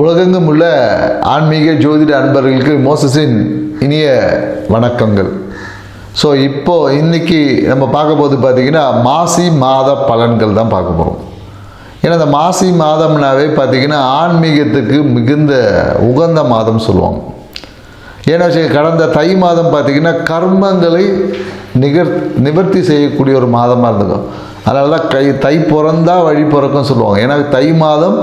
உலகெங்கும் உள்ள ஆன்மீக ஜோதிட அன்பர்களுக்கு மோசஸின் இனிய வணக்கங்கள். ஸோ இன்னைக்கு நம்ம பார்க்க போது பார்த்திங்கன்னா மாசி மாத பலன்கள் தான் பார்க்க போகிறோம். ஏன்னா இந்த மாசி மாதம்னாவே பார்த்திங்கன்னா ஆன்மீகத்துக்கு மிகுந்த உகந்த மாதம் சொல்லுவாங்க. ஏன்னா கடந்த தை மாதம் பார்த்திங்கன்னா கர்மங்களை நிவர்த்தி செய்யக்கூடிய ஒரு மாதமாக இருந்துக்கும். அதனால தான் தை பிறந்தா வழி பிறக்கும் சொல்லுவாங்க. ஏன்னா தை மாதம்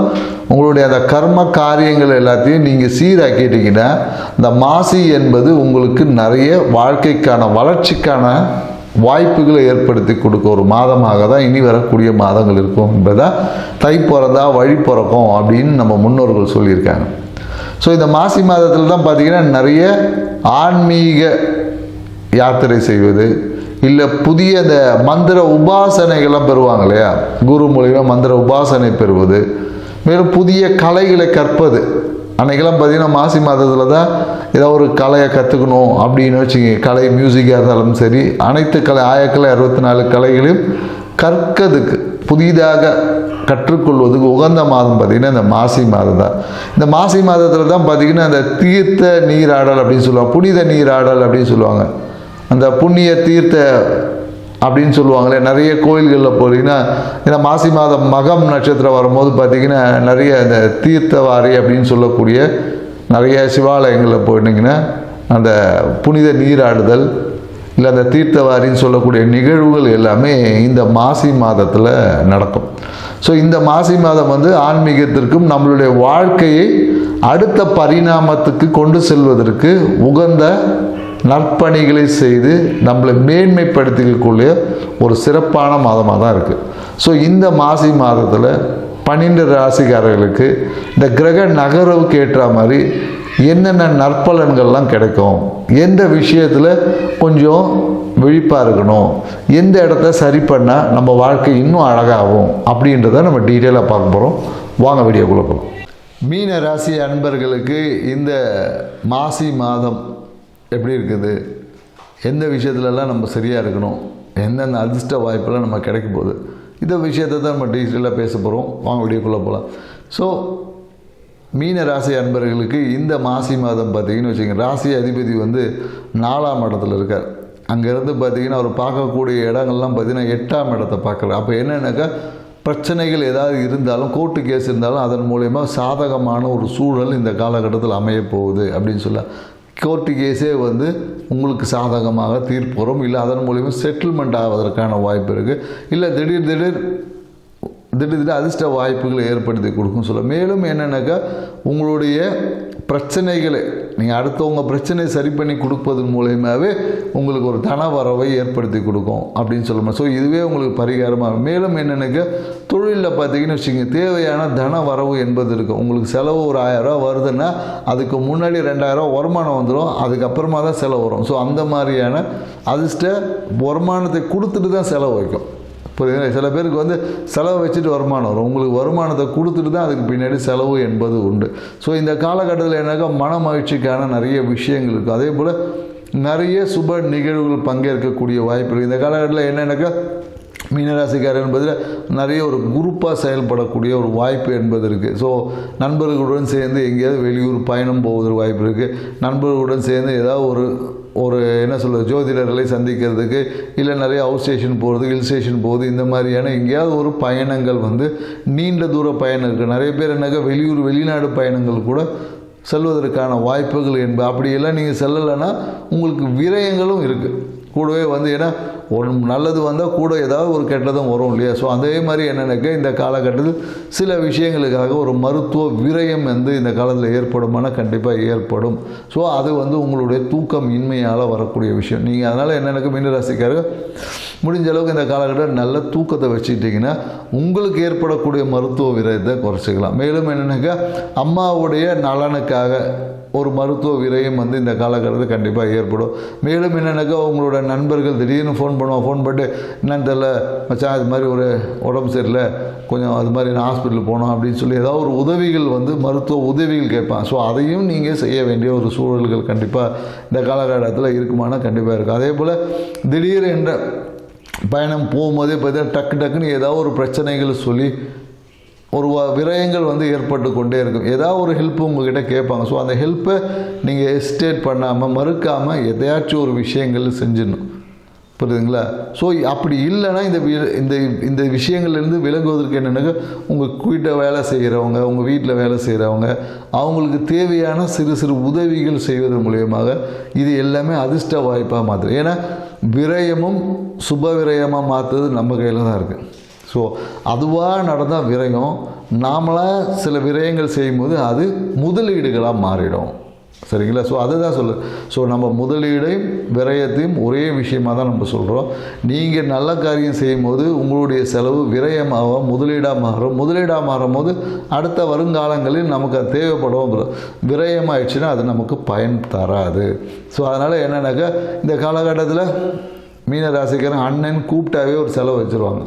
உங்களுடைய அந்த கர்ம காரியங்கள் எல்லாத்தையும் நீங்கள் சீராக்கிட்டீங்கன்னா இந்த மாசி என்பது உங்களுக்கு நிறைய வாழ்க்கைக்கான வளர்ச்சிக்கான வாய்ப்புகளை ஏற்படுத்தி கொடுக்க ஒரு மாதமாக தான் இனி வரக்கூடிய மாதங்கள் இருக்கும் என்பதை தை பிறந்தா வழி பிறக்கும் அப்படின்னு நம்ம முன்னோர்கள் சொல்லியிருக்காங்க. ஸோ இந்த மாசி மாதத்தில் தான் பார்த்திங்கன்னா நிறைய ஆன்மீக யாத்திரை செய்வது, இல்லை புதிய இந்த மந்திர உபாசனைகள்லாம் பெறுவாங்க இல்லையா, குரு மூலிமா மந்திர உபாசனை பெறுவது, மேலும் புதிய கலைகளை கற்பது. அன்றைக்கெல்லாம் பார்த்திங்கன்னா மாசி மாதத்தில் தான் ஏதோ ஒரு கலையை கற்றுக்கணும் அப்படின்னு வச்சுங்க. கலை மியூசிக்காக இருந்தாலும் சரி, அனைத்து கலை ஆயக்கலை 64 கலைகளையும் கற்கிறதுக்கு புதிதாக கற்றுக்கொள்வதுக்கு உகந்த மாதம் பார்த்திங்கன்னா இந்த மாசி மாதம் தான். இந்த மாசி மாதத்தில் தான் பார்த்திங்கன்னா இந்த தீர்த்த நீராடல் அப்படின்னு சொல்லுவாங்க, புனித நீராடல் அப்படின்னு சொல்லுவாங்க. அந்த புண்ணிய தீர்த்த அப்படின்னு சொல்லுவாங்களே, நிறைய கோயில்களில் போகிறீங்கன்னா ஏன்னா மாசி மாதம் மகம் நட்சத்திரம் வரும்போது பார்த்திங்கன்னா நிறைய இந்த தீர்த்தவாரி அப்படின்னு சொல்லக்கூடிய நிறைய சிவாலயங்களில் போயிட்டிங்கன்னா அந்த புனித நீராடுதல் இல்லை அந்த தீர்த்தவாரின்னு சொல்லக்கூடிய நிகழ்வுகள் எல்லாமே இந்த மாசி மாதத்தில் நடக்கும். ஸோ இந்த மாசி மாதம் ஆன்மீகத்திற்கும் நம்மளுடைய வாழ்க்கையை அடுத்த பரிணாமத்துக்கு கொண்டு செல்வதற்கு உகந்த நற்பணிகளை செய்து நம்மளை மேன்மைப்படுத்திக்கக்கூடிய ஒரு சிறப்பான மாதமாக தான் இருக்குது. ஸோ இந்த மாசி மாதத்தில் 12 ராசிக்காரர்களுக்கு இந்த கிரக நகர்வுக்கு ஏற்ற மாதிரி என்னென்ன நற்பலன்கள்லாம் கிடைக்கும், எந்த விஷயத்தில் கொஞ்சம் விழிப்பாக இருக்கணும், எந்த இடத்த சரி பண்ணால் நம்ம வாழ்க்கை இன்னும் அழகாகும் அப்படின்றத நம்ம டீட்டெயிலாக பார்க்க போகிறோம். வாங்க வீடியோக்குள்ளே போகலாம். மீன ராசி அன்பர்களுக்கு இந்த மாசி மாதம் எப்படி இருக்குது, எந்த விஷயத்துலலாம் நம்ம சரியாக இருக்கணும், எந்தெந்த அதிர்ஷ்ட வாய்ப்பெல்லாம் நம்ம கிடைக்கும் போது இந்த விஷயத்தை தான் நம்ம டீட்டெயிலாக பேச போகிறோம். வாங்க வீடியோக்குள்ளே போகலாம். ஸோ மீன ராசி அன்பர்களுக்கு இந்த மாசி மாதம் பார்த்திங்கன்னு வச்சுக்கோங்க, ராசி அதிபதி 4ஆம் இடத்துல இருக்கார். அங்கேருந்து பார்த்திங்கன்னா அவர் பார்க்கக்கூடிய இடங்கள்லாம் பார்த்திங்கன்னா 8ஆம் இடத்தை பார்க்குறார். அப்போ என்னென்னாக்கா பிரச்சனைகள் ஏதாவது இருந்தாலும், கோர்ட்டு கேஸ் இருந்தாலும் அதன் மூலயமா சாதகமான ஒரு சூழல் இந்த காலகட்டத்தில் அமையப்போகுது அப்படின்னு சொல்ல. கோர்ட்டு கேஸே உங்களுக்கு சாதகமாக தீர்ப்பு வரும், இல்லை அதன் மூலிமா செட்டில்மெண்ட் ஆவதற்கான வாய்ப்பு இருக்குது, இல்லை திடீர் அதிர்ஷ்ட வாய்ப்புகளை ஏற்படுத்தி கொடுக்கும் சொல்ல. மேலும் என்னென்னாக்கா உங்களுடைய பிரச்சனைகளை நீங்கள் அடுத்தவங்க பிரச்சனையை சரி பண்ணி கொடுப்பதன் மூலயமாவே உங்களுக்கு ஒரு தன வரவை ஏற்படுத்தி கொடுக்கும் அப்படின்னு சொல்லணும். ஸோ இதுவே உங்களுக்கு பரிகாரமாக. மேலும் என்னென்னாக்கா தொழிலில் பார்த்தீங்கன்னு வச்சுங்க, தேவையான தன வரவு என்பது இருக்குது. உங்களுக்கு செலவு ஒரு 1000 ரூபா வருதுன்னா அதுக்கு முன்னாடி 2000 ரூபா வருமானம் வந்துடும், அதுக்கப்புறமா தான் செலவு வரும். ஸோ அந்த மாதிரியான அதிர்ஷ்ட வருமானத்தை கொடுத்துட்டு தான் செலவு வைக்கும். புரியுது? சில பேருக்கு செலவு வச்சுட்டு வருமானம் வரும், உங்களுக்கு வருமானத்தை கொடுத்துட்டு தான் அதுக்கு பின்னாடி செலவு என்பது உண்டு. ஸோ இந்த காலகட்டத்தில் என்னக்கா மன மகிழ்ச்சிக்கான நிறைய விஷயங்கள் இருக்குது. அதே போல் நிறைய சுப நிகழ்வுகள் பங்கேற்கக்கூடிய வாய்ப்பு இருக்குது. இந்த காலகட்டத்தில் என்னென்னாக்கா மீனராசிக்காரர் என்பதில் நிறைய ஒரு குரூப்பாக செயல்படக்கூடிய ஒரு வாய்ப்பு என்பது இருக்குது. ஸோ நண்பர்களுடன் சேர்ந்து எங்கேயாவது வெளியூர் பயணம் போவதற்கு வாய்ப்பு இருக்குது. நண்பர்களுடன் சேர்ந்து ஏதாவது ஒரு என்ன சொல்கிறது, ஜோதிடர்களை சந்திக்கிறதுக்கு, இல்லை நிறைய அவுட் ஸ்டேஷன் போகிறது, ஹில் ஸ்டேஷன் போகுது, இந்த மாதிரியான எங்கேயாவது ஒரு பயணங்கள் நீண்ட தூர பயணம் இருக்குது. நிறைய பேர் என்னக்கா வெளிநாடு பயணங்கள் கூட செல்வதற்கான வாய்ப்புகள் அப்படியெல்லாம் நீங்கள் செல்லலைன்னா உங்களுக்கு விரயங்களும் இருக்குது கூடவே. ஏன்னா ஒரு நல்லது வந்தால் கூட ஏதாவது ஒரு கெட்டதும் வரும் இல்லையா. ஸோ அதே மாதிரி என்னென்னாக்கா இந்த காலகட்டத்தில் சில விஷயங்களுக்காக ஒரு மருத்துவ விரயம் இந்த காலத்தில் ஏற்படுமானா கண்டிப்பாக ஏற்படும். ஸோ அது உங்களுடைய தூக்கம் இன்மையால் வரக்கூடிய விஷயம். நீங்கள் அதனால் என்னென்னாக்கா மீனராசிக்காரங்க முடிஞ்ச அளவுக்கு இந்த காலகட்டம் நல்ல தூக்கத்தை வச்சுக்கிட்டிங்கன்னா உங்களுக்கு ஏற்படக்கூடிய மருத்துவ விரயத்தை குறைச்சிக்கலாம். மேலும் என்னென்னாக்கா அம்மாவுடைய நலனுக்காக ஒரு மருத்துவ விரயம் இந்த காலகட்டத்தில் கண்டிப்பாக ஏற்படும். மேலும் என்னென்னாக்கா உங்களோட நண்பர்கள் திடீர்னு ஃபோன் பண்ணிட்டு என்னன்னு தெரியல மச்சான், அது மாதிரி ஒரு உடம்பு சரியில்லை, கொஞ்சம் அது மாதிரி நான் ஹாஸ்பிட்டல் போனோம் அப்படின்னு சொல்லி ஏதாவது ஒரு உதவிகள் மருத்துவ உதவிகள் கேட்பான். ஸோ அதையும் நீங்கள் செய்ய வேண்டிய ஒரு சூழல்கள் கண்டிப்பாக இந்த காலகட்டத்தில் இருக்குமானா கண்டிப்பாக இருக்குது. அதே போல் திடீர் என்ற பயணம் போகும்போதே பார்த்தீங்கன்னா டக்குன்னு ஏதாவது ஒரு பிரச்சனைகள் சொல்லி ஒரு விரயங்கள் வந்து ஏற்பட்டு கொண்டே இருக்கும். ஏதாவது ஒரு ஹெல்ப் உங்ககிட்ட கேட்பாங்க. ஸோ அந்த ஹெல்ப்பை நீங்கள் எஸ்டேட் பண்ணாமல் மறுக்காமல் எதையாச்சும் ஒரு விஷயங்கள் செஞ்சிடணும். புரியுதுங்களா? ஸோ அப்படி இல்லைன்னா இந்த விஷயங்கள்லேருந்து விலகுவதற்கு என்னென்னாக்கா உங்கள் வீட்டை வேலை செய்கிறவங்க, உங்கள் வீட்டில் வேலை செய்கிறவங்க, அவங்களுக்கு தேவையான சிறு சிறு உதவிகள் செய்வதன் மூலியமாக இது எல்லாமே அதிர்ஷ்ட வாய்ப்பாக மாற்றுது. ஏன்னா விரயமும் சுப விரயமாக மாற்றுறது நம்ம கையில் தான் இருக்குது. ஸோ அதுவாக நடந்தால் விரயம், நாமளாக சில விரயங்கள் செய்யும்போது அது முதலீடுகளாக மாறிடும். சரிங்களா? ஸோ அதுதான் சொல்லு. ஸோ நம்ம முதலீடையும் விரயத்தையும் ஒரே விஷயமாக தான் நம்ம சொல்கிறோம். நீங்கள் நல்ல காரியம் செய்யும்போது உங்களுடைய செலவு விரயமாக முதலீடாக மாறும். முதலீடாக மாறும் போது அடுத்த வருங்காலங்களில் நமக்கு அது தேவைப்படும். விரயமாயிடுச்சுன்னா அது நமக்கு பயன் தராது. ஸோ அதனால் என்னென்னாக்கா இந்த காலகட்டத்தில் மீன ராசிக்காரன் அண்ணன் கூப்பிட்டாவே ஒரு செலவு வச்சுருவாங்க.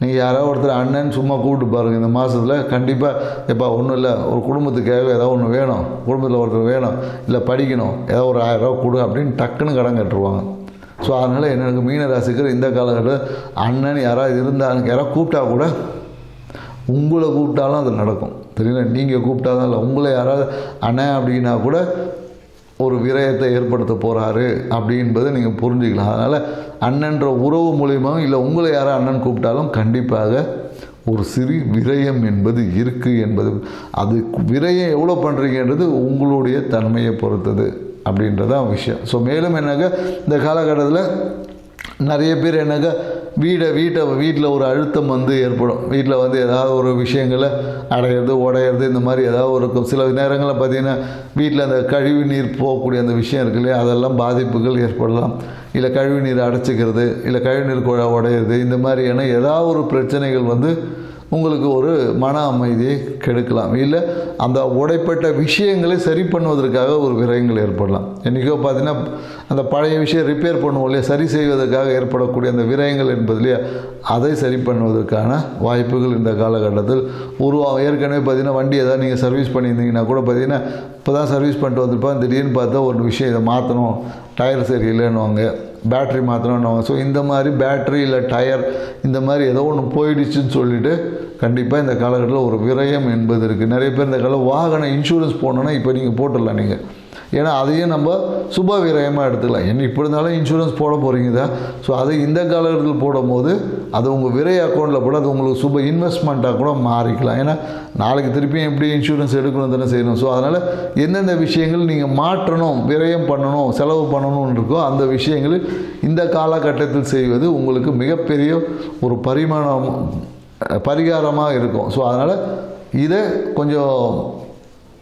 நீங்கள் யாராவது ஒருத்தர் அண்ணன் சும்மா கூப்பிட்டு பாருங்கள். இந்த மாதத்தில் கண்டிப்பாக எப்போ ஒன்றும் இல்லை, ஒரு குடும்பத்துக்காக ஏதாவது ஒன்று வேணும், குடும்பத்தில் ஒருத்தர் வேணும், இல்லை படிக்கணும், ஏதாவது ஒரு 1000 ரூபா கொடு அப்படின்னு டக்குன்னு கடன் கட்டுருவாங்க. ஸோ அதனால் எனக்கு மீன ராசிக்கு இந்த காலகட்டத்தில் அண்ணன் யாராவது இருந்தாங்க, யாராவது கூப்பிட்டா கூட உங்களை கூப்பிட்டாலும் அது நடக்கும். தெரியல, நீங்கள் கூப்பிட்டா தான் இல்லை, உங்களை யாராவது அண்ணன் அப்படின்னா கூட ஒரு விரயத்தை ஏற்படுத்த போகிறாரு அப்படின்பதை நீங்கள் புரிஞ்சுக்கலாம். அதனால் அண்ணன்ற உறவு மூலியமாக இல்லை உங்களை யாரும் அண்ணன் கூப்பிட்டாலும் கண்டிப்பாக ஒரு சிறு விரயம் என்பது இருக்குது என்பது. அது விரயம் எவ்வளோ பண்ணுறீங்கன்றது உங்களுடைய தன்மையை பொறுத்தது அப்படின்றதான் விஷயம். ஸோ மேலும் என்னங்க இந்த காலகட்டத்தில் நிறைய பேர் என்னங்க வீட்டில் ஒரு அழுத்தம் வந்து ஏற்படும். வீட்டில் வந்து ஏதாவது ஒரு விஷயங்களை அடையிறது உடையிறது இந்த மாதிரி ஏதாவது இருக்கும். சில நேரங்களில் பார்த்திங்கன்னா வீட்டில் அந்த கழிவு நீர் போகக்கூடிய அந்த விஷயம் இருக்கு இல்லையா, அதெல்லாம் பாதிப்புகள் ஏற்படலாம். இல்லை கழிவு நீர் அடைச்சிக்கிறது, இல்லை கழிவு நீர் குழா உடையிறது, இந்த மாதிரியான ஏதாவது ஒரு பிரச்சனைகள் வந்து உங்களுக்கு ஒரு மன அமைதியை கெடுக்கலாம். இல்லை அந்த உடைப்பட்ட விஷயங்களை சரி பண்ணுவதற்காக ஒரு விரயங்கள் ஏற்படலாம். என்றைக்கோ பார்த்தீங்கன்னா அந்த பழைய விஷயம் ரிப்பேர் பண்ணுவோம் இல்லையா, சரி செய்வதற்காக ஏற்படக்கூடிய அந்த விரயங்கள் என்பது இல்லையா, அதை சரி பண்ணுவதற்கான வாய்ப்புகள் இந்த காலகட்டத்தில் உருவாகும். ஏற்கனவே பார்த்தீங்கன்னா வண்டி ஏதாவது நீங்கள் சர்வீஸ் பண்ணியிருந்தீங்கன்னா கூட பார்த்தீங்கன்னா இப்போ தான் சர்வீஸ் பண்ணிட்டு வந்துருப்பாங்க, திடீர்னு பார்த்தா ஒரு விஷயம் இதை மாற்றணும், டயர் சரியில்லைன்னுவாங்க, பேட்ரி மாற்றணும்னுவாங்க. ஸோ இந்த மாதிரி பேட்ரி இல்லை டயர் இந்த மாதிரி ஏதோ ஒன்று போயிடுச்சுன்னு சொல்லிவிட்டு கண்டிப்பாக இந்த காலகட்டத்தில் ஒரு விரயம் என்பது இருக்குது. நிறைய பேர் இந்த காலம் வாகன இன்சூரன்ஸ் போடணுன்னா இப்போ நீங்கள் போட்டுடலாம் நீங்கள். ஏன்னா அதையும் நம்ம சுப விரயமாக எடுத்துக்கலாம். என்ன இப்படி இருந்தாலும் இன்சூரன்ஸ் போட போகிறீங்க தான். ஸோ அது இந்த காலகட்டத்தில் போடும்போது அது உங்கள் விரை அக்கௌண்ட்டில் கூட அது உங்களுக்கு சுப இன்வெஸ்ட்மெண்ட்டாக கூட மாறிக்கலாம். ஏன்னா நாளைக்கு திருப்பியும் எப்படி இன்சூரன்ஸ் எடுக்கணும் தானே செய்யணும். ஸோ அதனால் எந்தெந்த விஷயங்கள் நீங்கள் மாற்றணும், விரயம் பண்ணணும், செலவு பண்ணணும்னு இருக்கோ அந்த விஷயங்களில் இந்த காலகட்டத்தில் செய்வது உங்களுக்கு மிகப்பெரிய ஒரு பரிகாரமாக இருக்கும். ஸோ அதனால் இதை கொஞ்சம்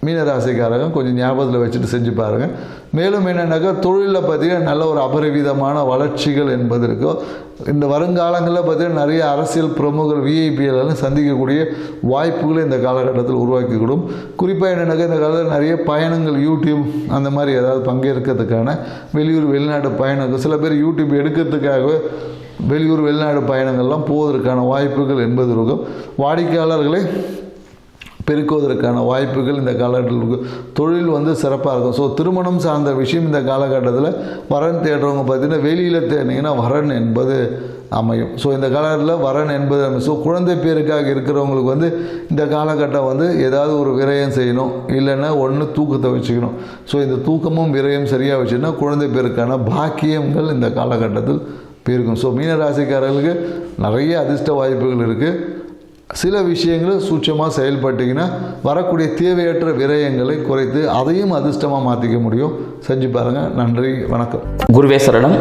மீனராசிக்காரங்க கொஞ்சம் ஞாபகத்தில் வச்சுட்டு செஞ்சு பாருங்கள். மேலும் என்னென்னாக்கா தொழிலில் பார்த்திங்கன்னா நல்ல ஒரு அபரிவிதமான வளர்ச்சிகள் என்பது இருக்கும். இந்த வருங்காலங்களில் பார்த்திங்கன்னா நிறைய அரசியல் பிரமுகர் விஐபிஎல்லாம் சந்திக்கக்கூடிய வாய்ப்புகளை இந்த காலகட்டத்தில் உருவாக்கிக்கூடும். குறிப்பாக என்னென்னாக்கா இந்த காலத்தில் நிறைய பயணங்கள் யூடியூப் அந்த மாதிரி ஏதாவது பங்கேற்கிறதுக்கான வெளியூர் வெளிநாட்டு பயணங்கள், சில பேர் யூடியூப் எடுக்கிறதுக்காகவே வெளியூர் வெளிநாடு பயணங்கள்லாம் போவதற்கான வாய்ப்புகள் என்பது இருக்கும். வாடிக்கையாளர்களை பெருக்குவதற்கான வாய்ப்புகள் இந்த காலகட்டத்தில் இருக்கும். தொழில் வந்து சிறப்பாக இருக்கும். ஸோ திருமணம் சார்ந்த விஷயம் இந்த காலகட்டத்தில் வரன் தேடுறவங்க பார்த்திங்கன்னா வெளியில் தேடினீங்கன்னா வரன் என்பது அமையும். ஸோ இந்த காலகட்டத்தில் வரன் என்பது அமையும். ஸோ குழந்தை பேருக்காக இருக்கிறவங்களுக்கு வந்து இந்த காலகட்டம் வந்து ஏதாவது ஒரு விரயம் செய்யணும், இல்லைன்னா ஒன்று தூக்கத்தை வச்சுக்கணும். ஸோ இந்த தூக்கமும் விரயம் சரியாக வச்சுன்னா குழந்தை பேருக்கான பாக்கியங்கள் இந்த காலகட்டத்தில் பெருக்கும். ஸோ மீனராசிக்காரர்களுக்கு நிறைய அதிர்ஷ்ட வாய்ப்புகள் இருக்குது. சில விஷயங்கள் சூட்சமாக செயல்பட்டிங்கன்னா வரக்கூடிய தேவையற்ற விரயங்களை குறைத்து அதையும் அதிர்ஷ்டமாக மாற்றிக்க முடியும். செஞ்சு பாருங்கள். நன்றி, வணக்கம். குருவே சரணம்.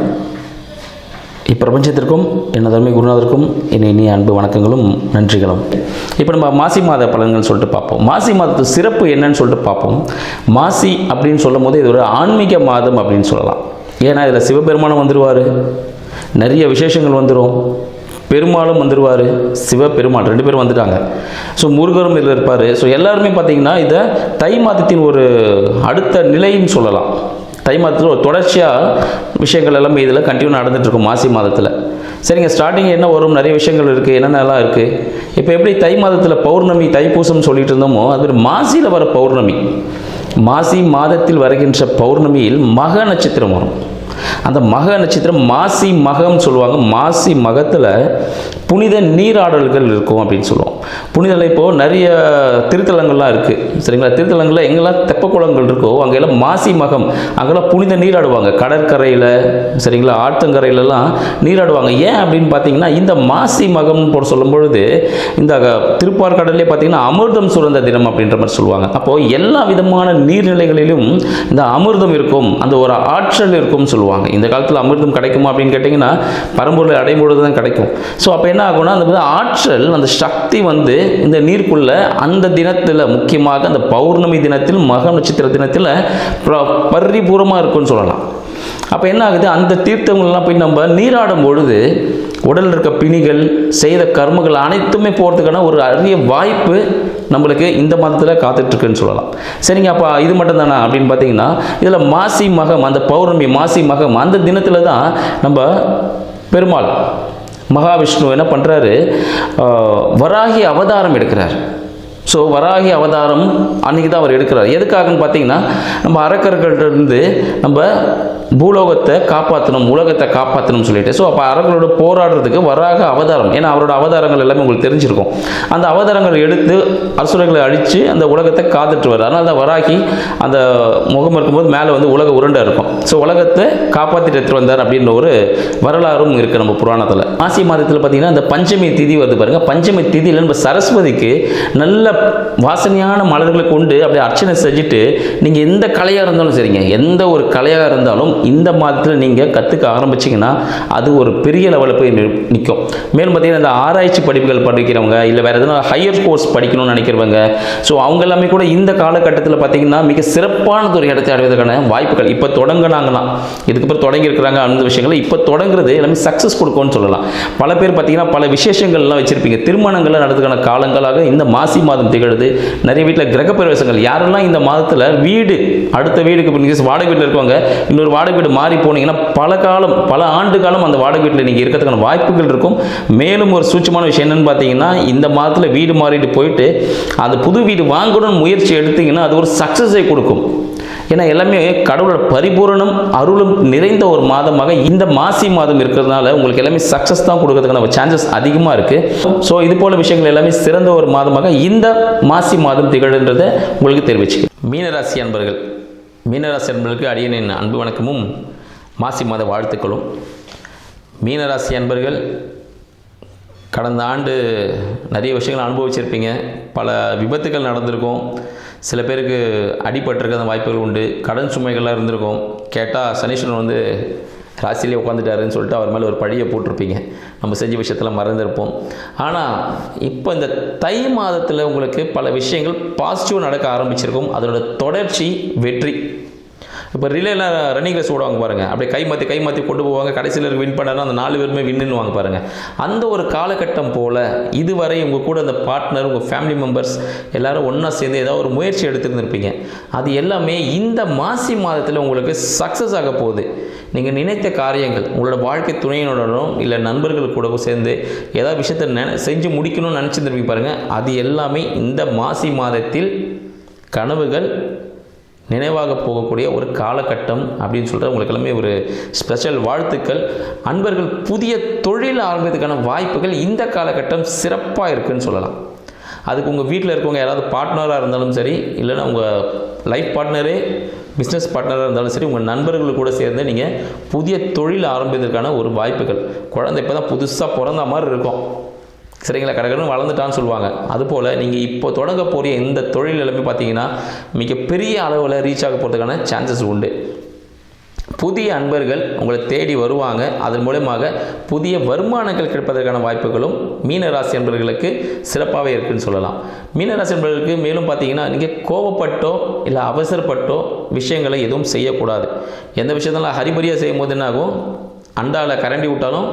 இப்பிரபஞ்சத்திற்கும் எனதருமை குருநாதருக்கும் என் இனிய அன்பு வணக்கங்களும் நன்றிகளும். இப்போ நம்ம மாசி மாத பலன்கள் சொல்லிட்டு பார்ப்போம். மாசி மாதத்து சிறப்பு என்னன்னு சொல்லிட்டு பார்ப்போம். மாசி அப்படின்னு சொல்லும் போது இது ஒரு ஆன்மீக மாதம் அப்படின்னு சொல்லலாம். ஏன்னா இதில் சிவபெருமானம் வந்துடுவார், நிறைய விசேஷங்கள் வந்துடும், பெருமாளும் வந்துடுவார், சிவபெருமாள் 2 பேரும் வந்துட்டாங்க. ஸோ முருகரும் இதில் இருப்பார். ஸோ எல்லாருமே பார்த்திங்கன்னா இதை தை மாதத்தின் ஒரு அடுத்த நிலைன்னு சொல்லலாம். தை மாதத்தில் ஒரு தொடர்ச்சியாக விஷயங்கள் எல்லாமே இதில் கண்டினியூ நடந்துகிட்ருக்கும் மாசி மாதத்தில். சரிங்க, ஸ்டார்டிங் என்ன வரும், நிறைய விஷயங்கள் இருக்குது, என்னென்னலாம் இருக்குது. இப்போ எப்படி தை மாதத்தில் பௌர்ணமி தைப்பூசம் சொல்லிட்டு இருந்தோமோ அது மாசியில் வர பௌர்ணமி, மாசி மாதத்தில் வருகின்ற பௌர்ணமியில் மக நட்சத்திரம் வரும். அந்த மக நட்சத்திரம் மாசி மகம்னு சொல்லுவாங்க. மாசி மகத்தில் புனித நீராடல்கள் இருக்கும் அப்படின்னு சொல்லுவோம். புனிதலை இப்போது நிறைய திருத்தலங்கள்லாம் இருக்குது சரிங்களா. திருத்தலங்களில் எங்கெல்லாம் தெப்பக்குளங்கள் இருக்கோ அங்கெல்லாம் மாசி மகம், அங்கெல்லாம் புனித நீராடுவாங்க. கடற்கரையில் சரிங்களா, ஆற்றங்கரையிலலாம் நீராடுவாங்க. ஏன் அப்படின்னு பார்த்தீங்கன்னா, இந்த மாசி மகம்னு போட சொல்லும் பொழுது இந்த திருப்பாற்கடலே பார்த்தீங்கன்னா அமிர்தம் சுரந்த தினம் அப்படின்ற மாதிரி சொல்லுவாங்க. அப்போது எல்லா விதமான நீர்நிலைகளிலும் இந்த அமிர்தம் இருக்கும், அந்த ஒரு ஆற்றல் இருக்கும்னு சொல்லுவாங்க. இந்த காலத்தில் அமிர்தம் கிடைக்குமா அப்படின்னு கேட்டிங்கன்னா பரம்பொருளை அடையும் பொழுது தான் கிடைக்கும். ஸோ அப்போ என்ன ஆகும்னா, அந்த ஆற்றல், அந்த சக்தி வந்து இந்த நீருக்குள்ள அந்த தினத்தில், முக்கியமாக அந்த பௌர்ணமி தினத்தில், மக நட்சத்திர தினத்தில் பரிபூர்ணமாக இருக்குன்னு சொல்லலாம். அப்போ என்ன ஆகுது, அந்த தீர்த்தங்கள்லாம் போய் நம்ம நீராடும் பொழுது உடலில் இருக்க பிணிகள், செய்த கர்மங்கள் அனைத்துமே போகிறதுக்கான ஒரு அரிய வாய்ப்பு நம்மளுக்கு இந்த மாதத்தில் காத்துட்ருக்குன்னு சொல்லலாம். சரிங்க, அப்போ இது மட்டும் தானே அப்படின்னு பார்த்தீங்கன்னா, இதில் மாசி மகம், அந்த பௌர்ணமி மாசி மகம் அந்த தினத்தில் தான் நம்ம பெருமாள் மகாவிஷ்ணு என்ன பண்ணுறாரு, வராகி அவதாரம் எடுக்கிறார். ஸோ வராகி அவதாரம் அன்றைக்கி தான் அவர் எடுக்கிறார். எதுக்காகன்னு பார்த்தீங்கன்னா, நம்ம அரக்கர்கள்ட்டருந்து நம்ம பூலோகத்தை காப்பாற்றணும், உலகத்தை காப்பாற்றணும்னு சொல்லிட்டு. ஸோ அப்போ அரக்கர்களோட போராடுறதுக்கு வராக அவதாரம், ஏன்னா அவரோட அவதாரங்கள் எல்லாமே உங்களுக்கு தெரிஞ்சிருக்கும். அந்த அவதாரங்கள் எடுத்து அசுரர்களை அழித்து அந்த உலகத்தை காத்துட்டு வர்றார். அதனால தான் வராகி அந்த முகம் இருக்கும்போது மேலே வந்து உலக உருண்டை இருக்கும். ஸோ உலகத்தை காப்பாற்றிட்டு எடுத்துகிட்டு வந்தார் அப்படின்ற ஒரு வரலாறும் இருக்குது நம்ம புராணத்தில். மாசி மாதத்தில் பார்த்தீங்கன்னா இந்த பஞ்சமி திதி வருது பாருங்கள். பஞ்சமி திதியில் நம்ம சரஸ்வதிக்கு நல்ல வாசனையான மலர்களை கொண்டு அப்படியே அர்ச்சனை செஞ்சுட்டு, நீங்கள் எந்த கலையாக இருந்தாலும் சரிங்க, எந்த ஒரு கலையாக இருந்தாலும் இந்த மாதத்தில் நீங்கள் கற்றுக்க ஆரம்பிச்சிங்கன்னா அது ஒரு பெரிய லெவலில் போய் நிற்கும். மேலும் பார்த்தீங்கன்னா இந்த ஆராய்ச்சி படிப்புகள் படிக்கிறவங்க, இல்லை வேறு எதுனா ஹையர் கோர்ஸ் படிக்கணும்னு நினைக்கிறவங்க, ஸோ அவங்க எல்லாமே கூட இந்த காலகட்டத்தில் பார்த்தீங்கன்னா மிக சிறப்பானது ஒரு இடத்தை அடைவதற்கான வாய்ப்புகள் இப்போ தொடங்கினாங்களாம். இதுக்கப்புறம் தொடங்கி இருக்கிறாங்க அந்த விஷயங்கள் இப்போ தொடங்குறது எல்லாமே சக்ஸஸ் கொடுக்கும்னு சொல்லலாம். பல பேர் பார்த்தீங்கன்னா பல விசேஷங்கள்லாம் வச்சுருப்பீங்க, திருமணங்கள்லாம் நடத்துக்கான காலங்களாக இந்த மாசி மாதம் திகழுது. நிறைய வீட்டில் கிரகப்பிரவேசங்கள், யாரெல்லாம் இந்த மாதத்தில் வீடு அடுத்த வீடுக்கு வாடகை வீட்டில் இருக்கவங்க இன்னொரு வாடகை வீடு மாறி போனீங்கன்னா பல காலம், பல ஆண்டு காலம் அந்த வாடகை வீட்டில் நீங்கள் இருக்கிறதுக்கான வாய்ப்புகள் இருக்கும். மேலும் ஒரு சூட்சமான விஷயம் என்னன்னு பார்த்தீங்கன்னா, இந்த மாதத்தில் வீடு மாறிட்டு போயிட்டு அந்த புது வீடு வாங்கணும்னு முயற்சி எடுத்தீங்கன்னா அது ஒரு சக்ஸஸை கொடுக்கும். ஏன்னா எல்லாமே கடவுளோட பரிபூரணம் அருளும் நிறைந்த ஒரு மாதமாக இந்த மாசி மாதம் இருக்கிறதுனால உங்களுக்கு எல்லாமே சக்ஸஸ் தான் கொடுக்கறதுக்கான சான்சஸ் அதிகமாக இருக்குது. ஸோ இது போல விஷயங்கள் எல்லாமே சிறந்த ஒரு மாதமாக இந்த மாசி மாதம் திகழ்ன்றதை உங்களுக்கு தெரிவிச்சுக்க. மீனராசி அன்பர்கள், மீனராசி அன்பர்களுக்கு அடியனின் அன்பு வணக்கமும் மாசி மாத வாழ்த்துக்களும். மீனராசி அன்பர்கள் கடந்த ஆண்டு நிறைய விஷயங்கள் அனுபவிச்சிருப்பீங்க. பல விபத்துகள் நடந்திருக்கும். சில பேருக்கு அடிபட்டிருக்க அந்த வாய்ப்புகள் உண்டு. கடன் சுமைகள்லாம் இருந்திருக்கும். கேட்டால் சனீஸ்வரன் வந்து ராசியிலே உட்காந்துட்டாருன்னு சொல்லிட்டு அவர் மேலே ஒரு பழியை போட்டிருப்பீங்க. நம்ம செஞ்ச விஷயத்தில் மறந்துருப்போம். ஆனால் இப்போ இந்த தை மாதத்தில் உங்களுக்கு பல விஷயங்கள் பாசிட்டிவ் நடக்க ஆரம்பிச்சிருக்கும். அதோட தொடர்ச்சி வெற்றி. இப்போ ரிலேல ரன்னிங் ரேஸ் ஓடுவாங்க பாருங்கள், அப்படியே கை மாற்றி கொண்டு போவாங்க, கடைசியில் வின் பண்ணாருன்னா அந்த 4 பேருமே வின்னுவாங்க பாருங்கள். அந்த ஒரு காலகட்டம் போல் இதுவரை உங்கள் கூட அந்த பார்ட்னர், உங்கள் ஃபேமிலி மெம்பர்ஸ் எல்லாரும் ஒன்றா சேர்ந்து ஏதாவது ஒரு முயற்சி எடுத்துருந்துருப்பீங்க. அது எல்லாமே இந்த மாசி மாதத்தில் உங்களுக்கு சக்ஸஸ் ஆக போகுது. நீங்கள் நினைத்த காரியங்கள் உங்களோட வாழ்க்கை துணையினுடனும் இல்லை நண்பர்கள் கூடவும் சேர்ந்து ஏதாவது விஷயத்தை செஞ்சு முடிக்கணும்னு நினச்சிருந்துருப்பீங்க பாருங்கள். அது எல்லாமே இந்த மாசி மாதத்தில் கனவுகள் நினைவாக போகக்கூடிய ஒரு காலகட்டம் அப்படின்னு சொல்கிற உங்களுக்கு எல்லாமே ஒரு ஸ்பெஷல் வாழ்த்துக்கள். அன்பர்கள் புதிய தொழில் ஆரம்பிக்கிறதுக்கான வாய்ப்புகள் இந்த காலகட்டம் சிறப்பாக இருக்குதுன்னு சொல்லலாம். அதுக்கு உங்கள் வீட்டில் இருக்கவங்க யாராவது பார்ட்னராக இருந்தாலும் சரி, இல்லைன்னா உங்கள் லைஃப் பார்ட்னரே பிஸ்னஸ் பார்ட்னராக இருந்தாலும் சரி, உங்கள் நண்பர்கள் கூட சேர்ந்து நீங்கள் புதிய தொழில் ஆரம்பிக்கிறதுக்கான ஒரு வாய்ப்புகள். குழந்தை இப்போ தான் புதுசாக பிறந்த மாதிரி இருக்கும் சரிங்களா, கடற்கடன் வளர்ந்துட்டான்னு சொல்லுவாங்க. அதுபோல் நீங்கள் இப்போ தொடங்க போகிற இந்த தொழில் எல்லாமே பார்த்தீங்கன்னா மிகப்பெரிய அளவில் ரீச் ஆக போகிறதுக்கான சான்சஸ் உண்டு. புதிய அன்பர்கள் உங்களை தேடி வருவாங்க. அதன் மூலமாக புதிய வருமானங்கள் கிடைப்பதற்கான வாய்ப்புகளும் மீனராசி அன்பர்களுக்கு சிறப்பாகவே இருக்குதுன்னு சொல்லலாம். மீனராசி அன்பர்களுக்கு மேலும் பார்த்தீங்கன்னா, நீங்கள் கோபப்பட்டோ இல்லை அவசரப்பட்டோ விஷயங்களை எதுவும் செய்யக்கூடாது. எந்த விஷயத்தெல்லாம் ஹரிபரியாக செய்யும் போது என்ன ஆகும், அண்டாவில் கரண்டி விட்டாலும்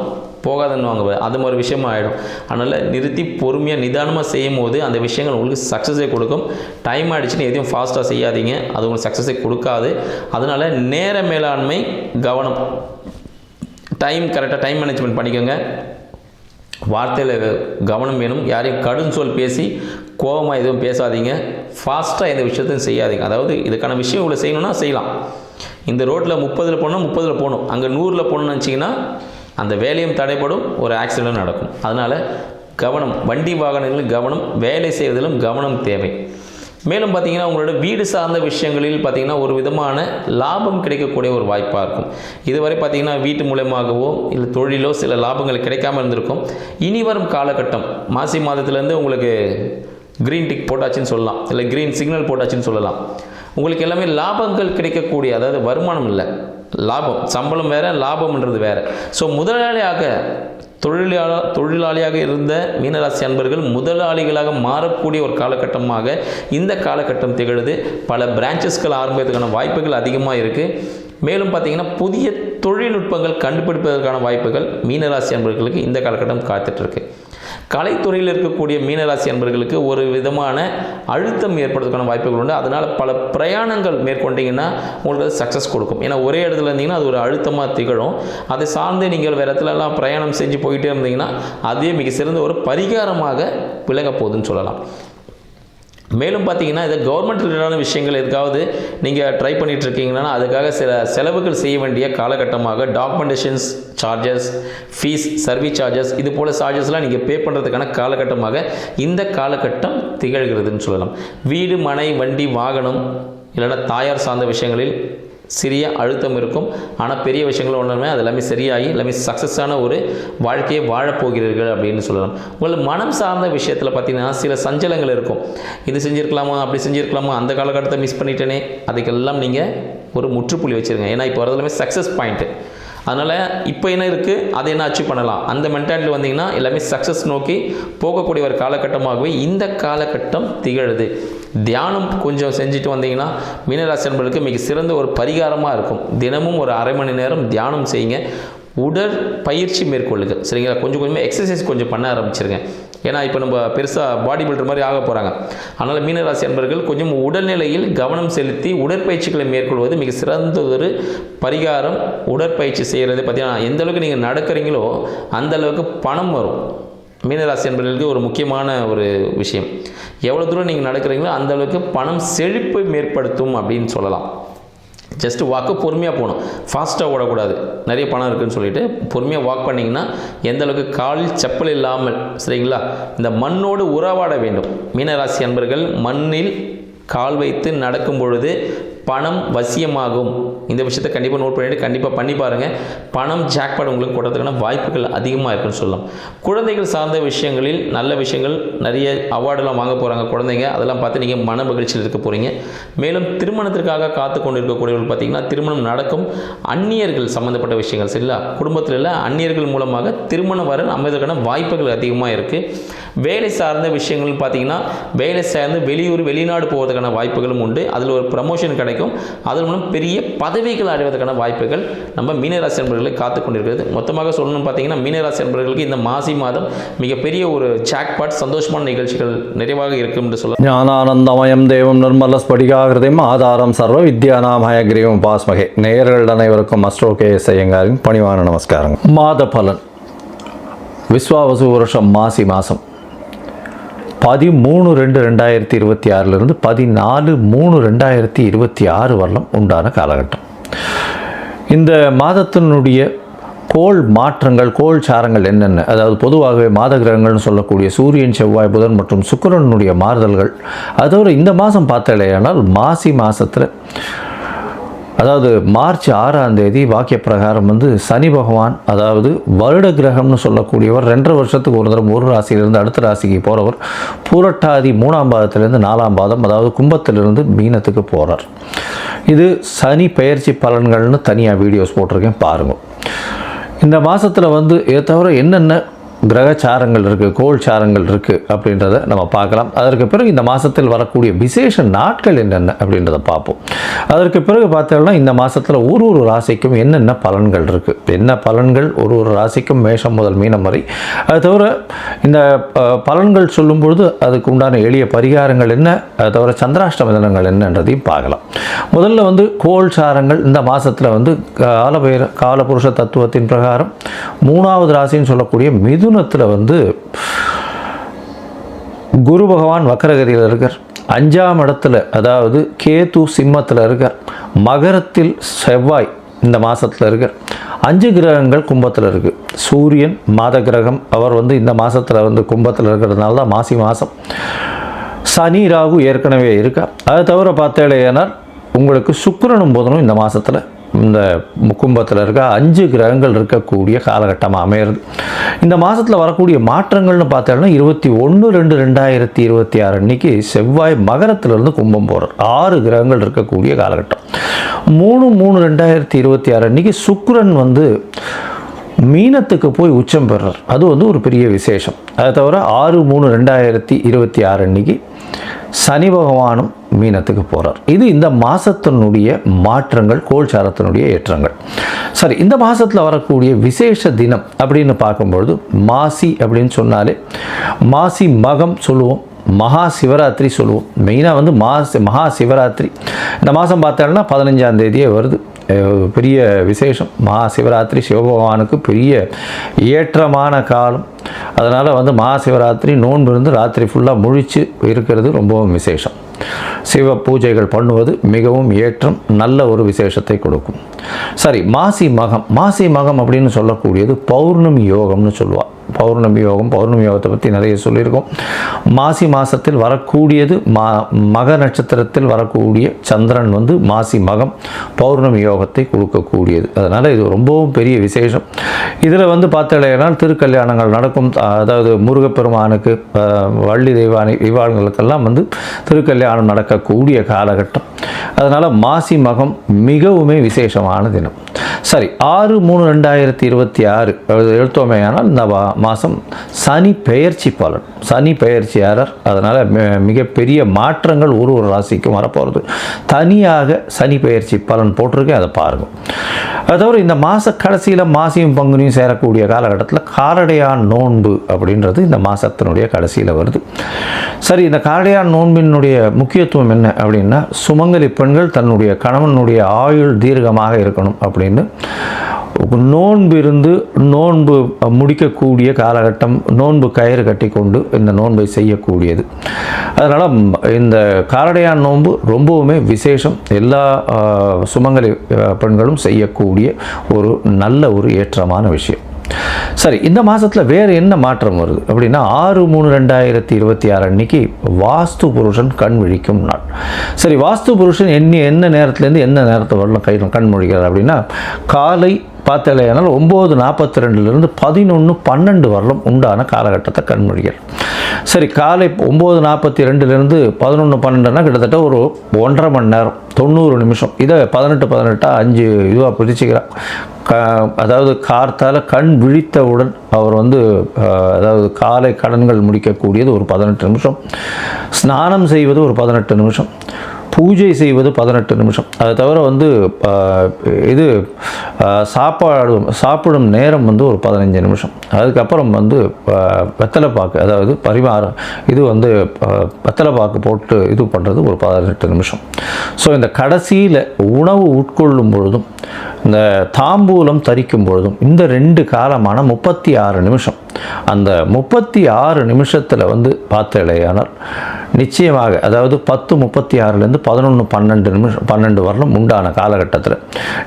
போகாதுன்னு வாங்க, அது மாதிரி விஷயமா ஆகிடும். அதனால் நிறுத்தி பொறுமையாக நிதானமாக செய்யும் போது அந்த விஷயங்கள் உங்களுக்கு சக்ஸஸை கொடுக்கும். டைம் ஆகிடுச்சுன்னு எதையும் ஃபாஸ்ட்டாக செய்யாதீங்க, அது உங்களுக்கு சக்ஸஸை கொடுக்காது. அதனால் நேர மேலாண்மை, கவனம், கரெக்டாக டைம் மேனேஜ்மெண்ட் பண்ணிக்கோங்க. வார்த்தையில் கவனம் வேணும். யாரையும் கடும் சொல் பேசி கோபமாக எதுவும் பேசாதீங்க. ஃபாஸ்ட்டாக எந்த விஷயத்தையும் செய்யாதீங்க. அதாவது இதுக்கான விஷயம் இவ்வளோ செய்யணும்னா செய்யலாம், இந்த ரோட்டில் 30ல் போனால் 30ல் போகணும், அங்கே 100ல் போகணும்னு நினச்சிங்கன்னா அந்த வேலையும் தடைப்படும், ஒரு ஆக்சிடென்ட் நடக்கும். அதனால் கவனம், வண்டி வாகனங்களில் கவனம், வேலை செய்வதிலும் கவனம் தேவை. மேலும் பார்த்தீங்கன்னா உங்களோட வீடு சார்ந்த விஷயங்களில் பார்த்தீங்கன்னா ஒரு விதமான லாபம் கிடைக்கக்கூடிய ஒரு வாய்ப்பாக இருக்கும். இதுவரை பார்த்தீங்கன்னா வீட்டு மூலமாகவோ இல்லை தொழிலோ சில லாபங்கள் கிடைக்காமல் இருந்திருக்கும். இனி வரும் காலகட்டம் மாசி மாதத்துலேருந்து உங்களுக்கு க்ரீன் டிக் போட்டாச்சுன்னு சொல்லலாம், இல்லை க்ரீன் சிக்னல் போட்டாச்சுன்னு சொல்லலாம். உங்களுக்கு எல்லாமே லாபங்கள் கிடைக்கக்கூடிய, அதாவது வருமானம் இல்லை, லாபம், சம்பளம் வேறு, லாபம்ன்றது வேறு. ஸோ தொழிலாளியாக இருந்த மீனராசி அன்பர்கள் முதலாளிகளாக மாறக்கூடிய ஒரு காலகட்டமாக இந்த காலகட்டம் திகழுது. பல பிரான்ச்சஸ்கள் ஆரம்பிக்கிறதுக்கான வாய்ப்புகள் அதிகமாக இருக்குது. மேலும் பார்த்தீங்கன்னா புதிய தொழில்நுட்பங்கள் கண்டுபிடிப்பதற்கான வாய்ப்புகள் மீனராசி அன்பர்களுக்கு இந்த காலகட்டம் காத்துட்ருக்கு. கலைத்துறையில் இருக்கக்கூடிய மீனராசி அன்பர்களுக்கு ஒரு விதமான அழுத்தம் ஏற்படுறதுக்கான வாய்ப்புகள் உண்டு. அதனால் பல பிரயாணங்கள் மேற்கொண்டீங்கன்னா உங்களுக்கு அது சக்ஸஸ் கொடுக்கும். ஏன்னா ஒரே இடத்துல இருந்தீங்கன்னா அது ஒரு அழுத்தமாக திகழும். அதை சார்ந்து நீங்கள் வேறு இடத்துலலாம் பிரயாணம் செஞ்சு போயிட்டே இருந்தீங்கன்னா அதே மிக சிறந்த ஒரு பரிகாரமாக விளங்க போகுதுன்னு சொல்லலாம். மேலும் பார்த்தீங்கன்னா இது கவர்மெண்ட் ரிலேட்டடான விஷயங்கள் எதுக்காவது நீங்கள் ட்ரை பண்ணிகிட்டு இருக்கீங்கன்னா அதுக்காக சில செலவுகள் செய்ய வேண்டிய காலகட்டமாக documentations charges, fees, service charges, இது போல் சார்ஜஸ்லாம் நீங்கள் பே பண்ணுறதுக்கான காலகட்டமாக இந்த காலகட்டம் திகழ்கிறதுன்னு சொல்லலாம். வீடு, மனை, வண்டி, வாகனம் இல்லைன்னா தாயார் சார்ந்த விஷயங்களில் சிறிய அழுத்தம் இருக்கும். ஆனால் பெரிய விஷயங்கள் ஒன்றுமே அது எல்லாமே சரியாகி எல்லாமே சக்ஸஸான ஒரு வாழ்க்கையை வாழப்போகிறீர்கள் அப்படின்னு சொல்லலாம். உங்கள் மனம் சார்ந்த விஷயத்தில் பார்த்தீங்கன்னா சில சஞ்சலங்கள் இருக்கும். இது செஞ்சுருக்கலாமா, அப்படி செஞ்சுருக்கலாமா, அந்த காலகட்டத்தை மிஸ் பண்ணிட்டேனே, அதுக்கெல்லாம் நீங்கள் ஒரு முற்றுப்புள்ளி வச்சுருங்க. ஏன்னா இப்போ வரது எல்லாமே சக்ஸஸ் பாயிண்ட்டு. அதனால் இப்போ என்ன இருக்குது அதை என்ன அச்சீவ் பண்ணலாம், அந்த மென்டாலிட்டி வந்தீங்கன்னா எல்லாமே சக்ஸஸ் நோக்கி போகக்கூடிய ஒரு காலகட்டமாகவே இந்த காலகட்டம் திகழுது. தியானம் கொஞ்சம் செஞ்சுட்டு வந்தீங்கன்னா மீனராசி அன்பர்களுக்கு மிக சிறந்த ஒரு பரிகாரமாக இருக்கும். தினமும் ஒரு அரை மணி நேரம் தியானம் செய்யுங்க, உடற்பயிற்சி மேற்கொள்ளுங்க, சரிங்களா? கொஞ்சம் கொஞ்சமாக எக்ஸசைஸ் கொஞ்சம் பண்ண ஆரம்பிச்சிருங்க. ஏன்னா இப்போ நம்ம பெருசாக பாடி பில்டர் மாதிரி ஆக போகிறாங்க. அதனால் மீனராசி அன்பர்கள் கொஞ்சம் உடல்நிலையில் கவனம் செலுத்தி உடற்பயிற்சிகளை மேற்கொள்வது மிக சிறந்த ஒரு பரிகாரம். உடற்பயிற்சி செய்கிறது பார்த்தீங்கன்னா எந்த அளவுக்கு நீங்கள் நடக்கிறீங்களோ அந்த அளவுக்கு பணம் வரும். மீனராசி அன்பர்களுக்கு ஒரு முக்கியமான ஒரு விஷயம், எவ்வளோ தூரம் நீங்கள் நடக்கிறீங்களோ அந்த அளவுக்கு பணம் செழிப்பை மேற்படுத்தும் அப்படின்னு சொல்லலாம். ஜஸ்ட்டு வாக்கு பொறுமையாக போகணும், ஃபாஸ்ட்டாக ஓடக்கூடாது. நிறைய பணம் இருக்குதுன்னு சொல்லிட்டு பொறுமையாக வாக் பண்ணிங்கன்னா எந்த அளவுக்கு காலில் செப்பல் இல்லாமல், சரிங்களா, இந்த மண்ணோடு உறவாட வேண்டும். மீனராசி அன்பர்கள் மண்ணில் கால் வைத்து நடக்கும் பொழுது பணம் வசியமாகும். இந்த விஷயத்தை கண்டிப்பாக நோட் பண்ணிவிட்டு கண்டிப்பாக பண்ணி பாருங்கள். பணம் ஜாக்பாட் உங்களுக்கு கொடுறதுக்கான வாய்ப்புகள் அதிகமாக இருக்குன்னு சொல்லலாம். குழந்தைகள் சார்ந்த விஷயங்களில் நல்ல விஷயங்கள், நிறைய அவார்டெல்லாம் வாங்க போகிறாங்க குழந்தைங்க, அதெல்லாம் பார்த்து நீங்கள் மன மகிழ்ச்சியில் இருக்க போகிறீங்க. மேலும் திருமணத்திற்காக காத்து கொண்டு இருக்கக்கூடியவர்கள் பார்த்திங்கன்னா திருமணம் நடக்கும். அந்நியர்கள் சம்மந்தப்பட்ட விஷயங்கள், சரிங்களா, குடும்பத்தில் இல்லை அந்நியர்கள் மூலமாக திருமணம் வர அமைவதற்கான வாய்ப்புகள் அதிகமாக இருக்குது. வேலை சார்ந்த விஷயங்கள் பார்த்திங்கன்னா வேலை சார்ந்து வெளியூர் வெளிநாடு போவதற்கான வாய்ப்புகளும் உண்டு. அதில் ஒரு ப்ரமோஷன் கிடைக்கும். அதன் மூலம் பெரிய பதவிகள் அடைவதற்கான வாய்ப்புகள் நம்ம மீனராசி அன்பர்களை காத்து கொண்டிருக்கிறது. மொத்தமாக சொல்லணும்னு பார்த்தீங்கன்னா மீனராசி அன்பர்களுக்கு இந்த மாசி மாதம் மிகப்பெரிய ஒரு ஜாக்பாட் சந்தோஷமான நிகழ்ச்சிகள் நிறைவாக இருக்கும் என்று சொல்லலாம். ஞானானந்தமயம் தேவம் நிர்மல ஸ்படிகாகிருதம் ஆதாரம் சர்வ வித்யானாம் ஹயக்ரீவம் பாஸ்மகே. நேயர்கள் அனைவருக்கும் அஸ்ட்ரோ KS ஐயங்காரின் பணிவான நமஸ்காரங்கள். மாத பலன். விஸ்வாவசு வருஷம் மாசி மாதம் 13/2/2026 14/3/2026 வரலாம் உண்டான காலகட்டம். இந்த மாதத்தினுடைய கோள் மாற்றங்கள், கோள் சாரங்கள் என்னென்ன, அதாவது பொதுவாகவே மாத கிரகங்கள்னு சொல்லக்கூடிய சூரியன், செவ்வாய், புதன் மற்றும் சுக்கிரனுடைய மாறுதல்கள், அதோடு இந்த மாதம் பார்த்தாலேயானால் மாசி மாதத்தில், அதாவது மார்ச் 6ஆம் தேதி வாக்கிய பிரகாரம் சனி பகவான், அதாவது வருட கிரகம்னு சொல்லக்கூடியவர் 2.5 வருஷத்துக்கு ஒரு தரம் ஒரு ராசியிலிருந்து அடுத்த ராசிக்கு போகிறவர், பூரட்டாதி 3ஆம் பாதத்திலிருந்து 4ஆம் பாதம், அதாவது கும்பத்திலிருந்து மீனத்துக்கு போகிறார். இது சனி பெயர்ச்சி பலன்கள்னு தனியாக வீடியோஸ் போட்டிருக்கேன், பாருங்கள். இந்த மாதத்தில் இதை தவிர என்னென்ன கிரகச்சாரங்கள் இருக்குது, கோள் சாரங்கள் இருக்குது அப்படின்றத நம்ம பார்க்கலாம். அதற்கு பிறகு இந்த மாதத்தில் வரக்கூடிய விசேஷ நாட்கள் என்னென்ன அப்படின்றத பார்ப்போம். அதற்கு பிறகு பார்த்தோம்னா இந்த மாதத்தில் ஒரு ராசிக்கும் என்னென்ன பலன்கள் இருக்குது, என்ன பலன்கள் ஒரு ராசிக்கும் மேஷம் முதல் மீனம் வரை. அது தவிர இந்த பலன்கள் சொல்லும்பொழுது அதுக்கு உண்டான எளிய பரிகாரங்கள் என்ன, அது தவிர சந்திராஷ்டம தினங்கள் என்னன்றதையும் பார்க்கலாம். முதல்ல கோள் சாரங்கள் இந்த மாதத்தில் காலபுருஷ தத்துவத்தின் பிரகாரம் 3ஆவது ராசின்னு சொல்லக்கூடிய மிதுனத்தில் குரு பகவான் வக்கரகதியில் இருக்கார். 5ஆம் இடத்துல, அதாவது கேது சிம்மத்தில் இருக்கார். மகரத்தில் செவ்வாய் இந்த மாதத்தில் இருக்க 5 கிரகங்கள் கும்பத்தில் இருக்குது. சூரியன் மாத கிரகம், அவர் வந்து இந்த மாதத்தில் வந்து கும்பத்தில் இருக்கிறதுனால தான் மாசி மாதம். சனி ராகு ஏற்கனவே இருக்கா. அதை தவிர பார்த்தேனால் உங்களுக்கு சுக்கிரனும் புதனும் இந்த மாதத்தில் இந்த கும்பத்தில் இருக்க 5 கிரகங்கள் இருக்கக்கூடிய காலகட்டமாக அமையிறது. இந்த மாதத்தில் வரக்கூடிய மாற்றங்கள்னு பார்த்தோம்னா 21/2/2026 அன்னைக்கு செவ்வாய் மகரத்திலிருந்து கும்பம் போகிறார். 6 கிரகங்கள் இருக்கக்கூடிய காலகட்டம். 3/3/2026 அன்னைக்கு சுக்கிரன் வந்து மீனத்துக்கு போய் உச்சம் பெறார். அது வந்து ஒரு பெரிய விசேஷம். அதை தவிர 6/3/2026 அன்னைக்கு சனி பகவானும் மீனத்துக்கு போகிறார். இது இந்த மாதத்தினுடைய மாற்றங்கள், கோல்சாரத்தினுடைய ஏற்றங்கள். சரி, இந்த மாதத்தில் வரக்கூடிய விசேஷ தினம் அப்படின்னு பார்க்கும்பொழுது மாசி அப்படின்னு சொன்னாலே மாசி மகம் சொல்லுவோம், மகா சிவராத்திரி சொல்லுவோம். மெயினாக வந்து மகா சிவராத்திரி இந்த மாதம் பார்த்தோம்னா 15ஆம் தேதியே வருது. பெரிய விசேஷம். மகா சிவராத்திரி சிவபகவானுக்கு பெரிய ஏற்றமான காலம். அதனால் வந்து மகா சிவராத்திரி நோன்பு இருந்து ராத்திரி ஃபுல்லாக முழிச்சு இருக்கிறது ரொம்பவும் விசேஷம். சிவ பூஜைகள் பண்ணுவது மிகவும் ஏற்றம், நல்ல ஒரு விசேஷத்தை கொடுக்கும். சரி, மாசி மகம் அப்படின்னு சொல்லக்கூடியது பௌர்ணமி யோகம்னு சொல்லுவாள். பௌர்ணமி யோகத்தை பற்றி நிறைய சொல்லியிருக்கோம். மாசி மாதத்தில் வரக்கூடியது மக நட்சத்திரத்தில் வரக்கூடிய சந்திரன் வந்து மாசி மகம் பௌர்ணமி யோகத்தை கொடுக்கக்கூடியது. அதனால் இது ரொம்பவும் பெரிய விசேஷம். இதில் வந்து பார்த்தீங்கன்னா திருக்கல்யாணங்கள் நடக்கும். அதாவது முருகப்பெருமானுக்கு, வள்ளி தெய்வானை இவாளுங்களுக்கெல்லாம் வந்து திருக்கல்யாணம் நடக்கக்கூடிய காலகட்டம். அதனால் மாசி மகம் மிகவுமே விசேஷமான தினம். சரி, 6/3/2026 எழுத்தோமையானால் இந்த மாதம் சனி பெயர்ச்சி பலன். சனி பெயர்ச்சியாளர். அதனால் மிகப்பெரிய மாற்றங்கள் ஒரு ராசிக்கும் வரப்போகிறது. தனியாக சனி பெயர்ச்சி பலன் போட்டிருக்கேன், அதை பாருங்கள். அது தவிர இந்த மாத கடைசியில் மாசியும் பங்குனியும் சேரக்கூடிய காலகட்டத்தில் காரடையான் நோன்பு அப்படின்றது இந்த மாதத்தினுடைய கடைசியில் வருது. சரி, இந்த காரடையான் நோன்பினுடைய முக்கியத்துவம் என்ன அப்படின்னா, சுமங்கலி பெண்கள் தன்னுடைய கணவனுடைய ஆயுள் தீர்க்கமாக இருக்கணும் அப்படின்னு நோன்பு இருந்து நோன்பு முடிக்கக்கூடிய காலகட்டம். நோன்பு கயிறு கட்டி கொண்டு இந்த நோன்பை செய்யக்கூடியது. அதனால் இந்த காரடையான் நோன்பு ரொம்பவுமே விசேஷம். எல்லா சுமங்கலி பெண்களும் செய்யக்கூடிய ஒரு நல்ல ஒரு ஏற்றமான விஷயம். சரி, இந்த மாதத்தில் வேறு என்ன மாற்றம் வருது அப்படின்னா 6/3/2026 அன்னைக்கு வாஸ்து புருஷன் கண் விழிக்கும் நாள். சரி, வாஸ்து புருஷன் என்ன நேரத்துலேருந்து என்ன நேரத்தை வரலாம் கண் முழிக்கிறார் அப்படின்னா, காலை பார்த்தலையானால் 9:42 11:12 வரலும் உண்டான காலகட்டத்தை கண்மொழிகள். சரி, காலை 9:42 11:12 கிட்டத்தட்ட ஒரு 1.5 மணி நேரம் 90 நிமிஷம். இதை 18 5 இதுவாக பிரிச்சுக்கிறார். அதாவது கார்த்தால் கண் விழித்தவுடன் அவர் வந்து அதாவது காலை கடன்கள் முடிக்கக்கூடியது ஒரு 18 நிமிஷம், ஸ்நானம் செய்வது ஒரு 18 நிமிஷம், பூஜை செய்வது 18 நிமிஷம். அதை தவிர வந்து இது சாப்பிடும் நேரம் வந்து ஒரு 15 நிமிஷம். அதுக்கப்புறம் வந்து வெத்தலைப்பாக்கு, அதாவது பரிமாறம், இது வந்து வெத்தலைப்பாக்கு போட்டு இது பண்ணுறது ஒரு 18 நிமிஷம். ஸோ இந்த கடைசியில் உணவு உட்கொள்ளும் பொழுதும் இந்த தாம்பூலம் தரிக்கும் பொழுதும் இந்த 2 காலமான 36 நிமிஷம். அந்த 36 நிமிஷத்தில் வந்து பார்த்தேலையானால் நிச்சயமாக, அதாவது 10:36 11:12 வரலும் உண்டான காலகட்டத்தில்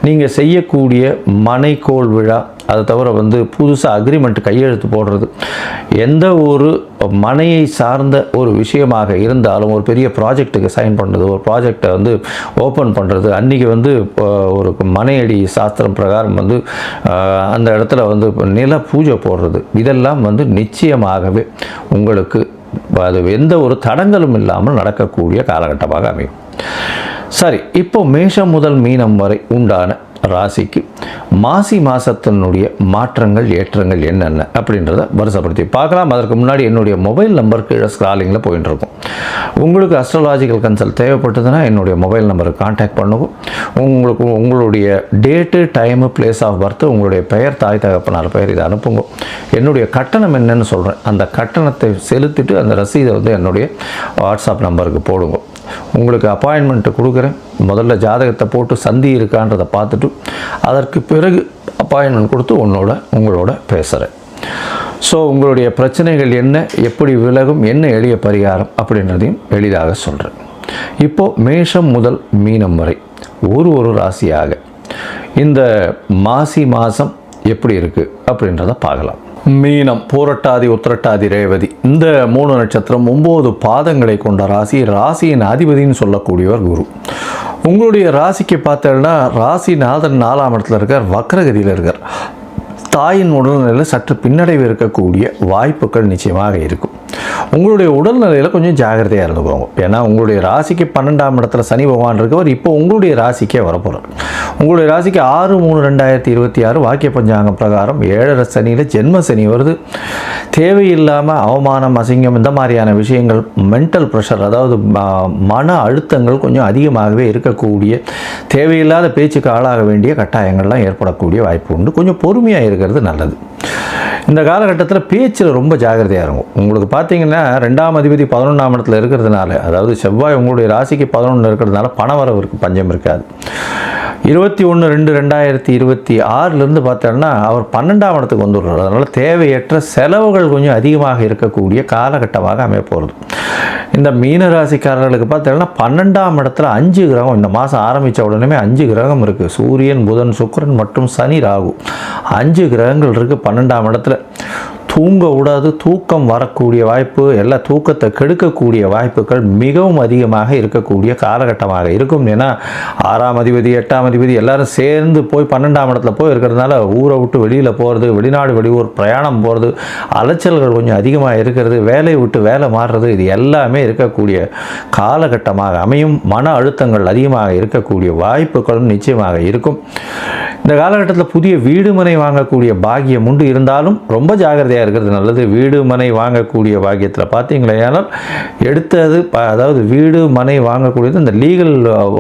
நீங்கள் செய்யக்கூடிய மனைக்கோள் விழா, அதை தவிர வந்து புதுசாக அக்ரிமெண்ட் கையெழுத்து போடுறது, எந்த ஒரு மனையை சார்ந்த ஒரு விஷயமாக இருந்தாலும், ஒரு பெரிய ப்ராஜெக்ட்டுக்கு சைன் பண்ணுறது, ஒரு ப்ராஜெக்டை வந்து ஓப்பன் பண்ணுறது, அன்றைக்கி வந்து ஒரு மனையடி சாஸ்திரம் பிரகாரம் வந்து அந்த இடத்துல வந்து நில பூஜை போடுறது, இதெல்லாம் வந்து நிச்சயமாகவே உங்களுக்கு அது எந்த ஒரு தடங்களும் இல்லாமல் நடக்கக்கூடிய காலகட்டமாக அமையும். சரி, இப்போ மேஷம் முதல் மீனம் வரை உண்டான ராசிக்கு மாசி மாதத்தினுடைய மாற்றங்கள் ஏற்றங்கள் என்னென்ன அப்படின்றத வருஷப்படுத்தி பார்க்கலாம். அதற்கு முன்னாடி என்னுடைய மொபைல் நம்பர் கீழே ஸ்க்ராலிங்கில் போயிட்டு இருக்கும். உங்களுக்கு அஸ்ட்ராலாஜிக்கல் கன்சல்ட் தேவைப்பட்டதுன்னா என்னுடைய மொபைல் நம்பருக்கு கான்டாக்ட் பண்ணுவோம். உங்களுடைய date, time, place of birth, உங்களுடைய பெயர், தாய் தகப்பனார் பெயர், இதை அனுப்புங்க. என்னுடைய கட்டணம் என்னன்னு சொல்கிறேன். அந்த கட்டணத்தை செலுத்திட்டு அந்த ரசீதை வந்து என்னுடைய வாட்ஸ்அப் நம்பருக்கு போடுங்க. உங்களுக்கு அப்பாயின்மெண்ட்டு கொடுக்குறேன். முதல்ல ஜாதகத்தை போட்டு சந்தி இருக்கான்றதை பார்த்துட்டு அதற்கு பிறகு அப்பாயின்மெண்ட் கொடுத்து உங்களோட பேசுகிறேன். ஸோ உங்களுடைய பிரச்சனைகள் என்ன, எப்படி விலகும், என்ன எளிய பரிகாரம் அப்படின்றதையும் எளிதாக சொல்கிறேன். இப்போது மேஷம் முதல் மீனம் வரை ஒரு ராசியாக இந்த மாசி மாதம் எப்படி இருக்குது அப்படின்றத பார்க்கலாம். மீனம், பூரட்டாதி, உத்திரட்டாதி, ரேவதி இந்த 3 நட்சத்திரம் 9 பாதங்களை கொண்ட ராசி. ராசியின் அதிபதினு சொல்லக்கூடியவர் குரு. உங்களுடைய ராசிக்கு பார்த்தோன்னா ராசிநாதன் 4ஆம் இடத்துல இருக்கார், வக்ரகதியில் இருக்கார். தாயின் உடல்நிலையில் சற்று பின்னடைவு இருக்கக்கூடிய வாய்ப்புகள் நிச்சயமாக இருக்கும். உங்களுடைய உடல்நிலையில் கொஞ்சம் ஜாகிரதையாக இருந்துக்கோங்க. ஏன்னா உங்களுடைய ராசிக்கு 12ஆம் இடத்துல சனி பகவான் இருக்கவர் இப்போ உங்களுடைய ராசிக்கே வரப்போகிறார். உங்களுடைய ராசிக்கு 6/3/2026 வாக்கிய பஞ்சாங்கம் பிரகாரம் 7.5 சனியில் ஜென்ம சனி வருது. தேவையில்லாமல் அவமானம், அசிங்கம் இந்த மாதிரியான விஷயங்கள், மென்டல் ப்ரெஷர், அதாவது மன அழுத்தங்கள் கொஞ்சம் அதிகமாகவே இருக்கக்கூடிய, தேவையில்லாத பேச்சுக்கு ஆளாக வேண்டிய கட்டாயங்கள்லாம் ஏற்படக்கூடிய வாய்ப்பு உண்டு. கொஞ்சம் பொறுமையாக இருக்கிறது நல்லது. இந்த காலகட்டத்தில் பேச்சில் ரொம்ப ஜாகிரதையாக இருக்கும். உங்களுக்கு பார்த்தீங்கன்னா 2ஆம் அதிபதி 11ஆம் இடத்துல இருக்கிறதுனால, அதாவது செவ்வாய் உங்களுடைய ராசிக்கு 11 இருக்கிறதுனால பணவரவுக்கு பஞ்சம் இருக்காது. 21/2/2026 பார்த்தோன்னா அவர் 12ஆம் இடத்துக்கு வந்துடுறார். அதனால் தேவையற்ற செலவுகள் கொஞ்சம் அதிகமாக இருக்கக்கூடிய காலகட்டமாக அமைய போகிறது. இந்த மீன ராசிக்காரர்களுக்கு பார்த்தோன்னா 12ஆம் இடத்துல 5 கிரகம் இந்த மாதம் ஆரம்பித்த உடனே 5 கிரகம் இருக்குது. சூரியன், புதன், சுக்கிரன் மற்றும் சனி, ராகு 5 கிரகங்கள் இருக்குது 12ஆம் இடத்துல. தூங்க விடாது, தூக்கம் வரக்கூடிய வாய்ப்பு, எல்லா தூக்கத்தை கெடுக்கக்கூடிய வாய்ப்புகள் மிகவும் அதிகமாக இருக்கக்கூடிய காலகட்டமாக இருக்கும். ஏன்னா 6ஆம் அதிபதி, 8ஆம் அதிபதி எல்லாரும் சேர்ந்து போய் 12ஆம் இடத்துல போய் இருக்கிறதுனால ஊரை விட்டு வெளியில் போகிறது, வெளிநாடு வெளியூர் பிரயாணம் போகிறது, அலைச்சல்கள் கொஞ்சம் அதிகமாக இருக்கிறது, வேலையை விட்டு வேலை மாறுறது, இது எல்லாமே இருக்கக்கூடிய காலகட்டமாக அமையும். மன அழுத்தங்கள் அதிகமாக இருக்கக்கூடிய வாய்ப்புகளும் நிச்சயமாக இருக்கும். இந்த காலகட்டத்தில் புதிய வீடு மனை வாங்கக்கூடிய பாக்கியம் உண்டு. இருந்தாலும் ரொம்ப ஜாகிரதையாக இருக்கிறது நல்லது. வீடு மனை வாங்கக்கூடிய பாக்கியத்தில் பார்த்தீங்களேனால் எடுத்தது அதாவது வீடு மனை வாங்கக்கூடியது இந்த லீகல்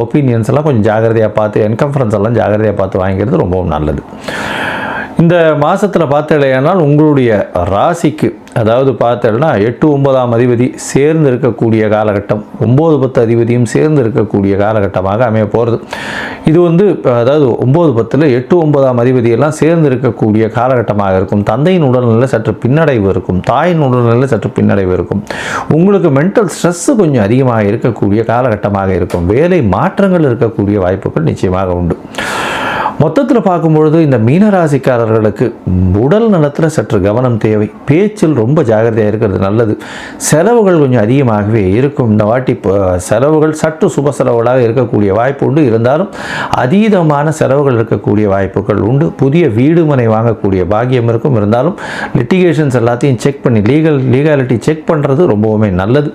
ஒப்பீனியன்ஸ் எல்லாம் கொஞ்சம் ஜாகிரதையாக பார்த்து, என்கம்ஃபரன்ஸ் எல்லாம் ஜாகிரதையாக பார்த்து வாங்கிக்கிறது ரொம்பவும் நல்லது. இந்த மாதத்தில் பார்த்தீங்களேனால் உங்களுடைய ராசிக்கு, அதாவது பார்த்தோன்னா 8-9ஆம் அதிபதி சேர்ந்து இருக்கக்கூடிய காலகட்டம், 9-10 அதிபதியும் சேர்ந்து இருக்கக்கூடிய காலகட்டமாக அமைய போகிறது. இது அதாவது 9-10 8-9ஆம் அதிபதியெல்லாம் சேர்ந்து இருக்கக்கூடிய காலகட்டமாக இருக்கும். தந்தையின் உடல்நிலை சற்று பின்னடைவு இருக்கும், தாயின் உடல்நிலை சற்று பின்னடைவு இருக்கும். உங்களுக்கு மென்டல் ஸ்ட்ரெஸ்ஸு கொஞ்சம் அதிகமாக இருக்கக்கூடிய காலகட்டமாக இருக்கும். வேலை மாற்றங்கள் இருக்கக்கூடிய வாய்ப்புகள் நிச்சயமாக உண்டு. மொத்தத்தில் பார்க்கும்பொழுது இந்த மீனராசிக்காரர்களுக்கு உடல் நலத்தில் சற்று கவனம் தேவை. பேச்சில் ரொம்ப ஜாகிரதையாக இருக்கிறது நல்லது. செலவுகள் கொஞ்சம் அதிகமாகவே இருக்கும். இந்த வாட்டி செலவுகள் சற்று சுப செலவுகளாக இருக்கக்கூடிய வாய்ப்பு உண்டு. இருந்தாலும் அதீதமான செலவுகள் இருக்கக்கூடிய வாய்ப்புகள் உண்டு. புதிய வீடு மனை வாங்கக்கூடிய பாக்கியம் இருக்கும். இருந்தாலும் லிட்டிகேஷன்ஸ் எல்லாத்தையும் செக் பண்ணி லீகாலிட்டி செக் பண்ணுறது ரொம்பவுமே நல்லது.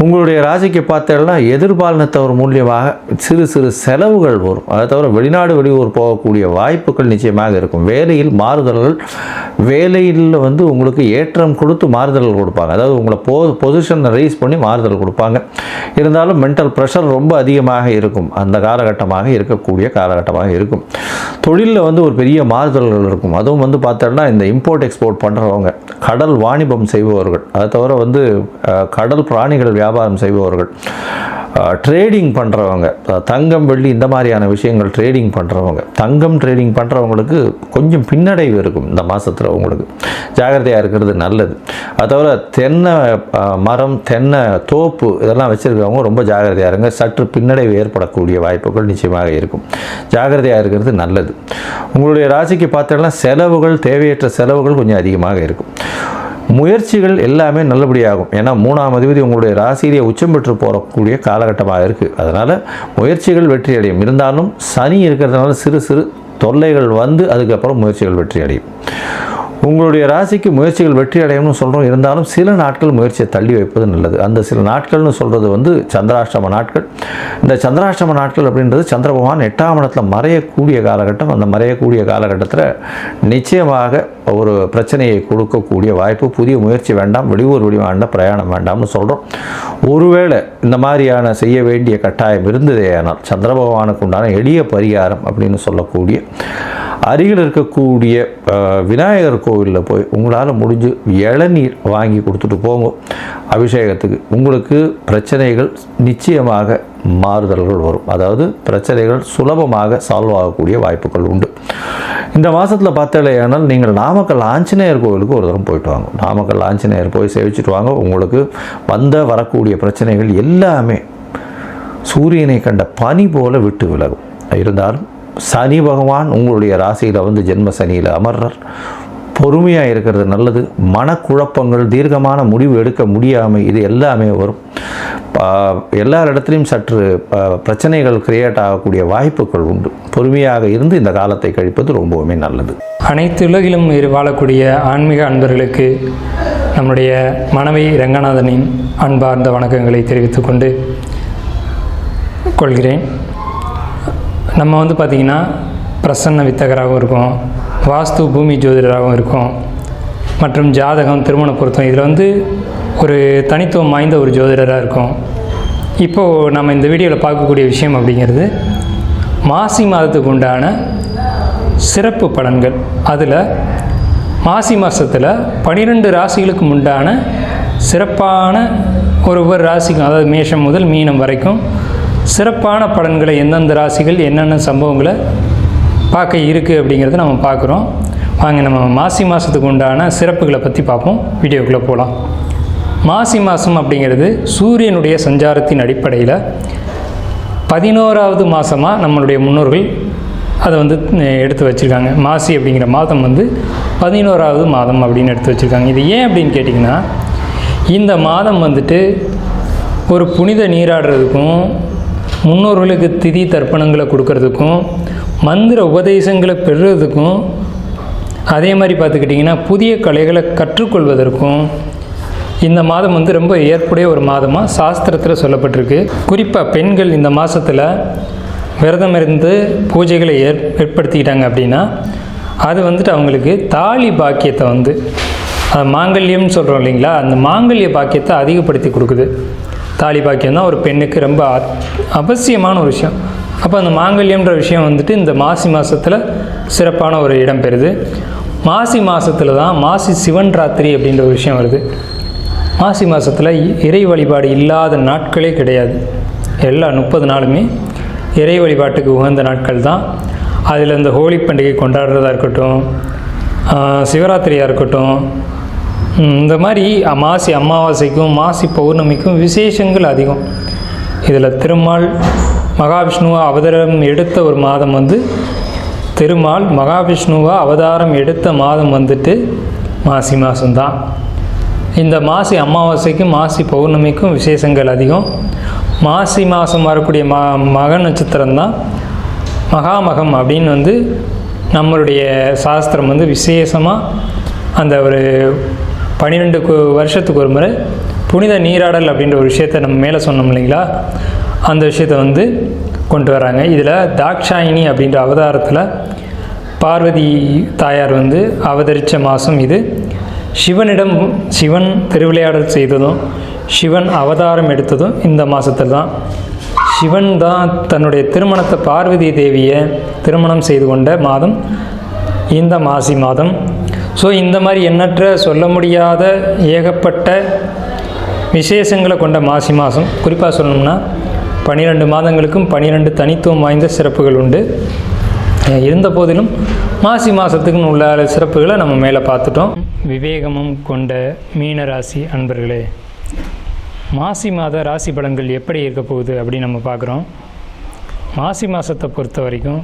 உங்களுடைய ராசிக்கு பார்த்தோம்னா எதிர்பாலினத்தவர் மூலியமாக சிறு சிறு செலவுகள் வரும். அதை தவிர வெளிநாடு வெளியூர் போகக்கூடிய வாய்ப்புகள் நிச்சயமாக இருக்கும். வேலையில் மாறுதல்கள், வேலையில் உங்களுக்கு ஏற்றம் கொடுத்து மாறுதல்கள் கொடுப்பாங்க. அதாவது உங்களை பொசிஷனை ரைஸ் பண்ணி மாறுதல் கொடுப்பாங்க. இருந்தாலும் மென்டல் ப்ரெஷர் ரொம்ப அதிகமாக இருக்கும். அந்த காலகட்டமாக இருக்கக்கூடிய காலகட்டமாக இருக்கும். தொழிலில் ஒரு பெரிய மாறுதல்கள் இருக்கும். அதுவும் பார்த்தோம்னா இந்த இம்போர்ட் எக்ஸ்போர்ட் பண்ணுறவங்க, கடல் வாணிபம் செய்பவர்கள், அதை தவிர கடல் பிராணிகள் வியாபாரம் செய்பவர்கள், ட்ரேடிங் பண்ணுறவங்க, தங்கம் வெள்ளி இந்த மாதிரியான விஷயங்கள் ட்ரேடிங் பண்ணுறவங்க, தங்கம் ட்ரேடிங் பண்ணுறவங்களுக்கு கொஞ்சம் பின்னடைவு இருக்கும். இந்த மாதத்தில் உங்களுக்கு ஜாகிரதையாக இருக்கிறது நல்லது. அதை தவிர தென்னை மரம், தென்னை தோப்பு இதெல்லாம் வச்சுருக்கவங்க ரொம்ப ஜாகிரதையாக இருங்க. சற்று பின்னடைவு ஏற்படக்கூடிய வாய்ப்புகள் நிச்சயமாக இருக்கும். ஜாகிரதையாக இருக்கிறது நல்லது. உங்களுடைய ராசிக்கு பார்த்தோம்னா செலவுகள், தேவையற்ற செலவுகள் கொஞ்சம் அதிகமாக இருக்கும். முயற்சிகள் எல்லாமே நல்லபடியாகும். ஏன்னா 3ஆம் அதிபதி உங்களுடைய ராசியிலே உச்சம் பெற்று போகக்கூடிய காலகட்டமாக இருக்குது. அதனால் முயற்சிகள் வெற்றி அடையும். இருந்தாலும் சனி இருக்கிறதுனால சிறு சிறு தொல்லைகள் அதுக்கப்புறம் முயற்சிகள் வெற்றி அடையும். உங்களுடைய ராசிக்கு முயற்சிகள் வெற்றி அடையணும்னு சொல்கிறோம். இருந்தாலும் சில நாட்கள் முயற்சியை தள்ளி வைப்பது நல்லது. அந்த சில நாட்கள்னு சொல்கிறது சந்திராஷ்டம நாட்கள். இந்த சந்திராஷ்டம நாட்கள் அப்படின்றது சந்திர பகவான் 8ஆம் இடத்துல மறையக்கூடிய காலகட்டம். அந்த மறையக்கூடிய காலகட்டத்தில் நிச்சயமாக ஒரு பிரச்சனையை கொடுக்கக்கூடிய வாய்ப்பு. புதிய முயற்சி வேண்டாம், வெளியூர் வேண்டாம், பிரயாணம் வேண்டாம்னு சொல்கிறோம். ஒருவேளை இந்த மாதிரியான செய்ய வேண்டிய கட்டாயம் இருந்ததே ஆனால் சந்திர பகவானுக்கு உண்டான எளிய பரிகாரம் அப்படின்னு சொல்லக்கூடிய அருகில் இருக்கக்கூடிய விநாயகர் கோவிலில் போய் உங்களால் முடிஞ்சு இளநீர் வாங்கி கொடுத்துட்டு போங்க அபிஷேகத்துக்கு. உங்களுக்கு பிரச்சனைகள் நிச்சயமாக மாறுதல்கள் வரும். அதாவது பிரச்சனைகள் சுலபமாக சால்வ் ஆகக்கூடிய வாய்ப்புகள் உண்டு. இந்த மாதத்தில் பார்த்தாலேயானால் நீங்கள் நாமக்கல் ஆஞ்சநேயர் கோவிலுக்கு ஒரு தரம் போயிட்டு வாங்க. நாமக்கல் ஆஞ்சநேயர் போய் சேவிச்சுட்டு வாங்க. உங்களுக்கு வரக்கூடிய பிரச்சனைகள் எல்லாமே சூரியனை கண்ட பனி போல விட்டு விலகும். இருந்தாலும் சனி பகவான் உங்களுடைய ராசியில் வந்து ஜென்ம சனியில் அமர்றார். பொறுமையாக இருக்கிறது நல்லது. மனக்குழப்பங்கள், தீர்க்கமான முடிவு எடுக்க முடியாமல் இது எல்லாமே வரும். எல்லா இடத்துலையும் சற்று பிரச்சனைகள் கிரியேட் ஆகக்கூடிய வாய்ப்புகள் உண்டு. பொறுமையாக இருந்து இந்த காலத்தை கழிப்பது ரொம்பவுமே நல்லது. அனைத்து உலகிலும் வாழக்கூடிய ஆன்மீக அன்பர்களுக்கு நம்முடைய மனைவி ரங்கநாதனின் அன்பார்ந்த வணக்கங்களை தெரிவித்துக் கொண்டு கொள்கிறேன். நம்ம வந்து பார்த்திங்கன்னா பிரசன்ன வித்தகராகவும் இருக்கும், வாஸ்து பூமி ஜோதிடராகவும் இருக்கும், மற்றும் ஜாதகம், திருமண பொருத்தம், இதில் வந்து ஒரு தனித்துவம் வாய்ந்த ஒரு ஜோதிடராக இருக்கும். இப்போது நம்ம இந்த வீடியோவில் பார்க்கக்கூடிய விஷயம் அப்படிங்கிறது மாசி மாதத்துக்கு உண்டான சிறப்பு பலன்கள். அதில் மாசி மாதத்தில் 12 ராசிகளுக்கு உண்டான சிறப்பான ஒவ்வொரு ராசிக்கும், அதாவது மேஷம் முதல் மீனம் வரைக்கும் சிறப்பான பலன்களை எந்தெந்த ராசிகள் என்னென்ன சம்பவங்களை பார்க்க இருக்குது அப்படிங்கிறத நம்ம பார்க்குறோம். வாங்க நம்ம மாசி மாதத்துக்கு உண்டான சிறப்புகளை பற்றி பார்ப்போம். வீடியோக்குள்ளே போகலாம். மாசி மாதம் அப்படிங்கிறது சூரியனுடைய சஞ்சாரத்தின் அடிப்படையில் 11வது மாதமாக நம்மளுடைய முன்னோர்கள் அதை வந்து எடுத்து வச்சுருக்காங்க. மாசி அப்படிங்கிற மாதம் வந்து 11வது மாதம் அப்படின்னு எடுத்து வச்சுருக்காங்க. இது ஏன் அப்படின்னு கேட்டிங்கன்னா, இந்த மாதம் வந்துட்டு ஒரு புனித நீராடுறதுக்கும், முன்னோர்களுக்கு திதி தர்ப்பணங்களை கொடுக்கறதுக்கும், மந்திர உபதேசங்களை பெறுறதுக்கும், அதே மாதிரி பார்த்துக்கிட்டிங்கன்னா புதிய கலைகளை கற்றுக்கொள்வதற்கும் இந்த மாதம் வந்து ரொம்ப ஏற்புடைய ஒரு மாதமாக சாஸ்திரத்தில் சொல்லப்பட்டிருக்கு. குறிப்பாக பெண்கள் இந்த மாதத்தில் விரதம் இருந்து பூஜைகளை ஏற்படுத்திக்கிட்டாங்க அப்படின்னா அது வந்துட்டு அவங்களுக்கு தாலி பாக்கியத்தை வந்து மாங்கல்யம்னு சொல்கிறோம் இல்லைங்களா, அந்த மாங்கல்ய பாக்கியத்தை அதிகப்படுத்தி கொடுக்குது. தாலி பாக்கியம் தான் ஒரு பெண்ணுக்கு ரொம்ப அவசியமான ஒரு விஷயம். அப்போ அந்த மாங்கல்யம்ன்ற விஷயம் வந்துட்டு இந்த மாசி மாதத்தில் சிறப்பான ஒரு இடம் பெறுது. மாசி மாதத்தில் தான் மாசி சிவன் ராத்திரி அப்படின்ற ஒரு விஷயம் வருது. மாசி மாதத்தில் இறை வழிபாடு இல்லாத நாட்களே கிடையாது. எல்லா 30 நாளுமே இறை வழிபாட்டுக்கு உகந்த நாட்கள் தான். அதில் இந்த ஹோலி பண்டிகை கொண்டாடுறதா இருக்கட்டும், சிவராத்திரியாக இருக்கட்டும், இந்த மாதிரி மாசி அமாவாசைக்கும் மாசி பௌர்ணமிக்கும் விசேஷங்கள் அதிகம். இதில் திருமால் மகாவிஷ்ணுவா அவதாரம் எடுத்த ஒரு மாதம் வந்து திருமால் மகாவிஷ்ணுவா அவதாரம் எடுத்த மாதம் வந்துட்டு மாசி மாதம்தான். இந்த மாசி அமாவாசைக்கும் மாசி பௌர்ணமிக்கும் விசேஷங்கள் அதிகம். மாசி மாதம் வரக்கூடிய மக நட்சத்திரம்தான் மகாமகம் அப்படின்னு வந்து நம்மளுடைய சாஸ்திரம் வந்து விசேஷமாக அந்த ஒரு 12 வருஷத்துக்கு ஒரு முறை புனித நீராடல் அப்படின்ற ஒரு விஷயத்தை நம்ம மேலே சொன்னோம் இல்லைங்களா, அந்த விஷயத்தை வந்து கொண்டு வராங்க. இதில் தாக்ஷாயினி அப்படின்ற அவதாரத்தில் பார்வதி தாயார் வந்து அவதரித்த மாதம் இது. சிவனிடம் சிவன் திருவிளையாடல் செய்ததும் சிவன் அவதாரம் எடுத்ததும் இந்த மாதத்தில் தான். சிவன் தான் தன்னுடைய திருமணத்தை பார்வதி தேவியை திருமணம் செய்து கொண்ட மாதம் இந்த மாசி மாதம். ஸோ இந்த மாதிரி எண்ணற்ற சொல்ல முடியாத ஏகப்பட்ட விசேஷங்களை கொண்ட மாசி மாதம். குறிப்பாக சொல்லணும்னா 12 மாதங்களுக்கும் 12 தனித்துவம் வாய்ந்த சிறப்புகள் உண்டு. இருந்த போதிலும் மாசி மாதத்துக்குன்னு உள்ள சிறப்புகளை நம்ம மேலே பார்த்துட்டோம். விவேகமும் கொண்ட மீனராசி அன்பர்களே, மாசி மாத ராசி பலன்கள் எப்படி இருக்க போகுது அப்படின்னு நம்ம பார்க்குறோம். மாசி மாதத்தை பொறுத்த வரைக்கும்